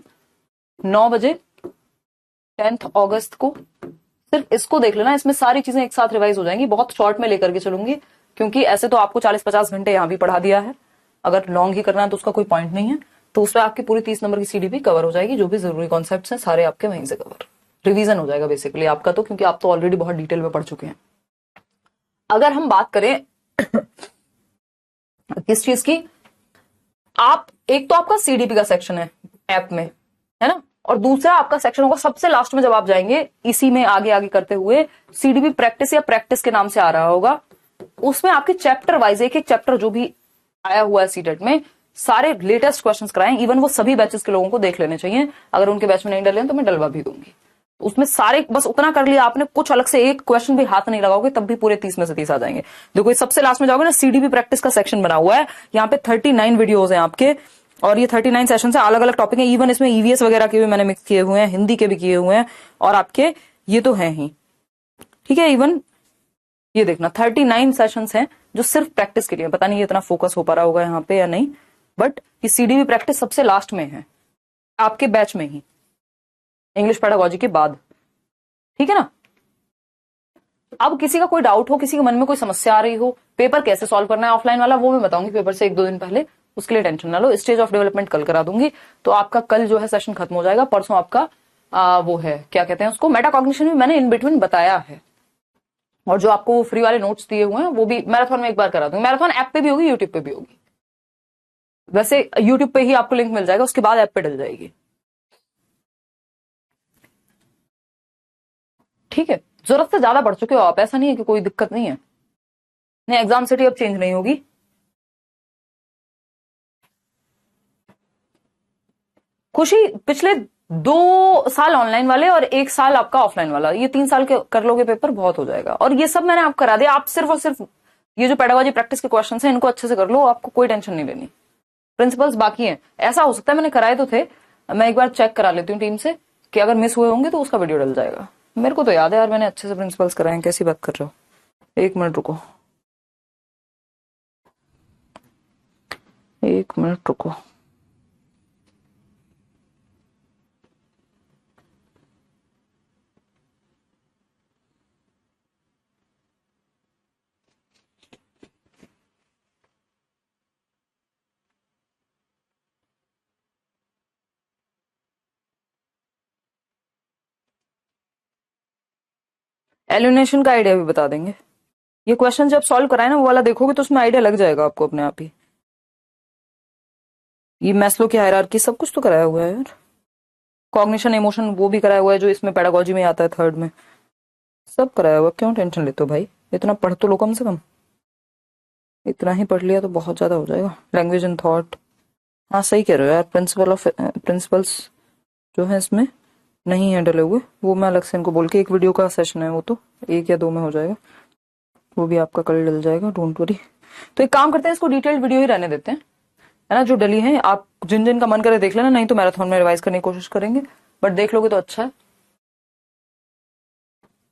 9 बजे 10 अगस्त को। सिर्फ इसको देख लेना, इसमें सारी चीजें एक साथ रिवाइज हो जाएंगी। बहुत शॉर्ट में लेकर के चलूंगी, क्योंकि ऐसे तो आपको 40-50 घंटे यहां भी पढ़ा दिया है। अगर लॉन्ग ही करना है तो उसका कोई पॉइंट नहीं है। तो उसमें आपकी पूरी 30 नंबर की सीडीपी कवर हो जाएगी, जो भी जरूरी कॉन्सेप्ट्स हैं सारे आपके वहीं से कवर, रिवीजन हो जाएगा बेसिकली आपका, तो क्योंकि आप तो ऑलरेडी बहुत डिटेल में पढ़ चुके हैं। अगर हम बात करें किस चीज की, आप एक तो आपका सीडीपी का सेक्शन है ऐप में, है ना, और दूसरा आपका सेक्शन होगा सबसे लास्ट में, जब आप जाएंगे इसी में आगे आगे करते हुए, सीडीपी प्रैक्टिस या प्रैक्टिस के नाम से आ रहा होगा। उसमें आपके चैप्टर वाइज एक एक चैप्टर जो भी आया हुआ है सीटेट में, सारे लेटेस्ट क्वेश्चंस कराएं। इवन वो सभी बैचेस के लोगों को देख लेने चाहिए, अगर उनके बैच में नहीं डले तो मैं डलवा भी दूंगी। उसमें सारे, बस उतना कर लिया आपने, कुछ अलग से एक क्वेश्चन भी हाथ नहीं लगाओगे तब भी पूरे 30 में से 30 आ जाएंगे। देखो सबसे लास्ट में जाओगे ना, सीडीपी प्रैक्टिस का सेक्शन बना हुआ है, यहाँ पे 39 वीडियोज हैं आपके, और ये 39 सेशन से अलग अलग टॉपिक है। इवन इसमें ईवीएस वगैरह के भी मैंने मिक्स किए हुए हैं, हिंदी के भी किए हुए हैं, और आपके ये तो है ही, ठीक है। इवन ये देखना 39 सेशंस हैं जो सिर्फ प्रैक्टिस के लिए। पता नहीं ये इतना फोकस हो पा रहा होगा यहाँ पे या नहीं, बट ये सीडीपी प्रैक्टिस सबसे लास्ट में है आपके बैच में ही, इंग्लिश पेडागोजी के बाद, ठीक है ना। अब किसी का कोई डाउट हो, किसी के मन में कोई समस्या आ रही हो, पेपर कैसे सॉल्व करना है ऑफलाइन वाला, वो मैं बताऊंगी पेपर से 1-2 दिन पहले, उसके लिए टेंशन ना लो। स्टेज ऑफ डेवलपमेंट कल करा दूंगी, तो आपका कल जो है सेशन खत्म हो जाएगा। परसों आपका वो है, क्या कहते हैं उसको, मेटाकॉग्निशन भी मैंने इन बिटवीन बताया है, और जो आपको फ्री वाले नोट्स दिए हुए हैं वो भी मैराथन में एक बार करा दूंगी। मैराथन ऐप पे भी होगी, यूट्यूब पे भी होगी। वैसे यूट्यूब पे ही आपको लिंक मिल जाएगा, उसके बाद ऐप पे डल जाएगी, ठीक है। जरूरत से ज्यादा पढ़ चुके हो आप, ऐसा नहीं है कि कोई दिक्कत नहीं है। नहीं, एग्जाम सिटी अब चेंज नहीं होगी। खुशी, पिछले 2 साल ऑनलाइन वाले और 1 साल आपका ऑफलाइन वाला, ये 3 साल के कर लोगे पेपर, बहुत हो जाएगा। और ये सब मैंने आपको करा दिया, आप सिर्फ और सिर्फ ये जो पेडागोजी प्रैक्टिस के क्वेश्चन हैं इनको अच्छे से कर लो, आपको कोई टेंशन नहीं लेनी। प्रिंसिपल्स बाकी हैं, ऐसा हो सकता है मैंने कराए तो थे, मैं एक बार चेक करा लेती हूँ टीम से कि अगर मिस हुए होंगे तो उसका वीडियो डल जाएगा। मेरे को तो याद है यार, मैंने अच्छे से प्रिंसिपल्स कराए हैं, कैसी बात कर रहे हो। 1 मिनट रुको, 1 मिनट रुको। एलिमिनेशन का आइडिया भी बता देंगे। ये क्वेश्चन जब सॉल्व कराए ना, वो वाला देखोगे तो उसमें आइडिया लग जाएगा आपको अपने आप ही। ये मैस्लो की हायरार्की सब कुछ तो कराया हुआ है यार। कॉग्निशन इमोशन वो भी कराया हुआ है जो इसमें पेडागोजी में आता है, थर्ड में सब कराया हुआ। क्यों टेंशन लेते हो भाई, इतना पढ़ तो लो कम से कम। इतना ही पढ़ लिया तो बहुत ज्यादा हो जाएगा। लैंग्वेज एंड थॉट, हाँ सही कह रहे हो यार। प्रिंसिपल्स जो है इसमें नहीं है डले हुए, वो मैं अलग से इनको बोल के, एक वीडियो का सेशन है वो, तो 1 या 2 में हो जाएगा, वो भी आपका कल डल जाएगा, डोंट वरी। तो एक काम करते हैं, इसको डिटेल्ड वीडियो ही रहने देते हैं, है ना। जो डली है आप जिन जिन का मन करे देख लेना, नहीं तो मैराथन में रिवाइज करने की कोशिश करेंगे, बट देख लोगे तो अच्छा है।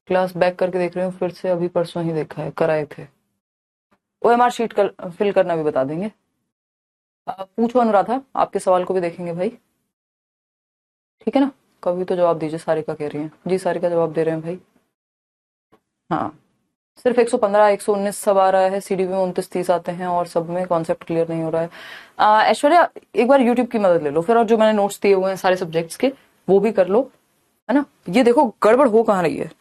क्लास बैक करके देख रहे हो फिर से, अभी परसों ही देखा है, कराए थे। OMR शीट फिल करना भी बता देंगे। पूछो अनुराधा, आपके सवाल को भी देखेंगे भाई, ठीक है ना। कभी तो जवाब दीजिए, सारिका कह रही है जी, सारिका जवाब दे रहे हैं भाई। हाँ सिर्फ 115 119 सब आ रहा है, CDB में 29-30 आते हैं, और सब में कॉन्सेप्ट क्लियर नहीं हो रहा है। ऐश्वर्या एक बार यूट्यूब की मदद ले लो फिर, और जो मैंने नोट्स दिए हुए हैं सारे सब्जेक्ट्स के वो भी कर लो, है ना। ये देखो गड़बड़ हो कहाँ रही है।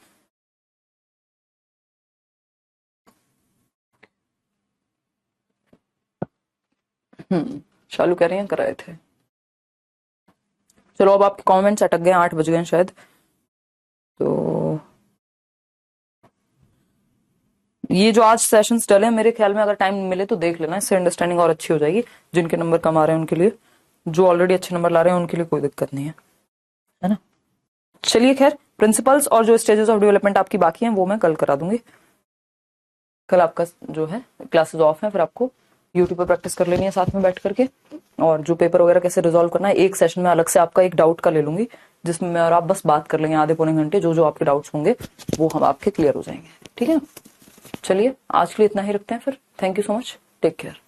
शालू कह रही हैं कराए थे। चलो अब आपके कमेंट्स अटक गए, 8 बज गए शायद, तो ये जो आज सेशंस डले हैं, मेरे ख्याल में अगर टाइम मिले तो देख लेना, इससे अंडरस्टैंडिंग और अच्छी हो जाएगी। जिनके नंबर कम आ रहे हैं उनके लिए, जो ऑलरेडी अच्छे नंबर ला रहे हैं उनके लिए कोई दिक्कत नहीं है ना। चलिए खैर, प्रिंसिपल्स और जो स्टेजेस ऑफ डेवलपमेंट आपकी बाकी हैं वो मैं कल करा दूंगी। कल आपका जो है क्लासेस ऑफ है, फिर आपको यूट्यूब पर प्रैक्टिस कर लेनी है साथ में बैठ करके, और जो पेपर वगैरह कैसे रिजॉल्व करना है, एक सेशन में अलग से आपका एक डाउट का ले लूंगी, जिसमें मैं और आप बस बात कर लेंगे आधे पौने घंटे, जो जो आपके डाउट्स होंगे वो हम आपके क्लियर हो जाएंगे, ठीक है ना। चलिए आज के लिए इतना ही रखते हैं फिर, thank you so much, take care.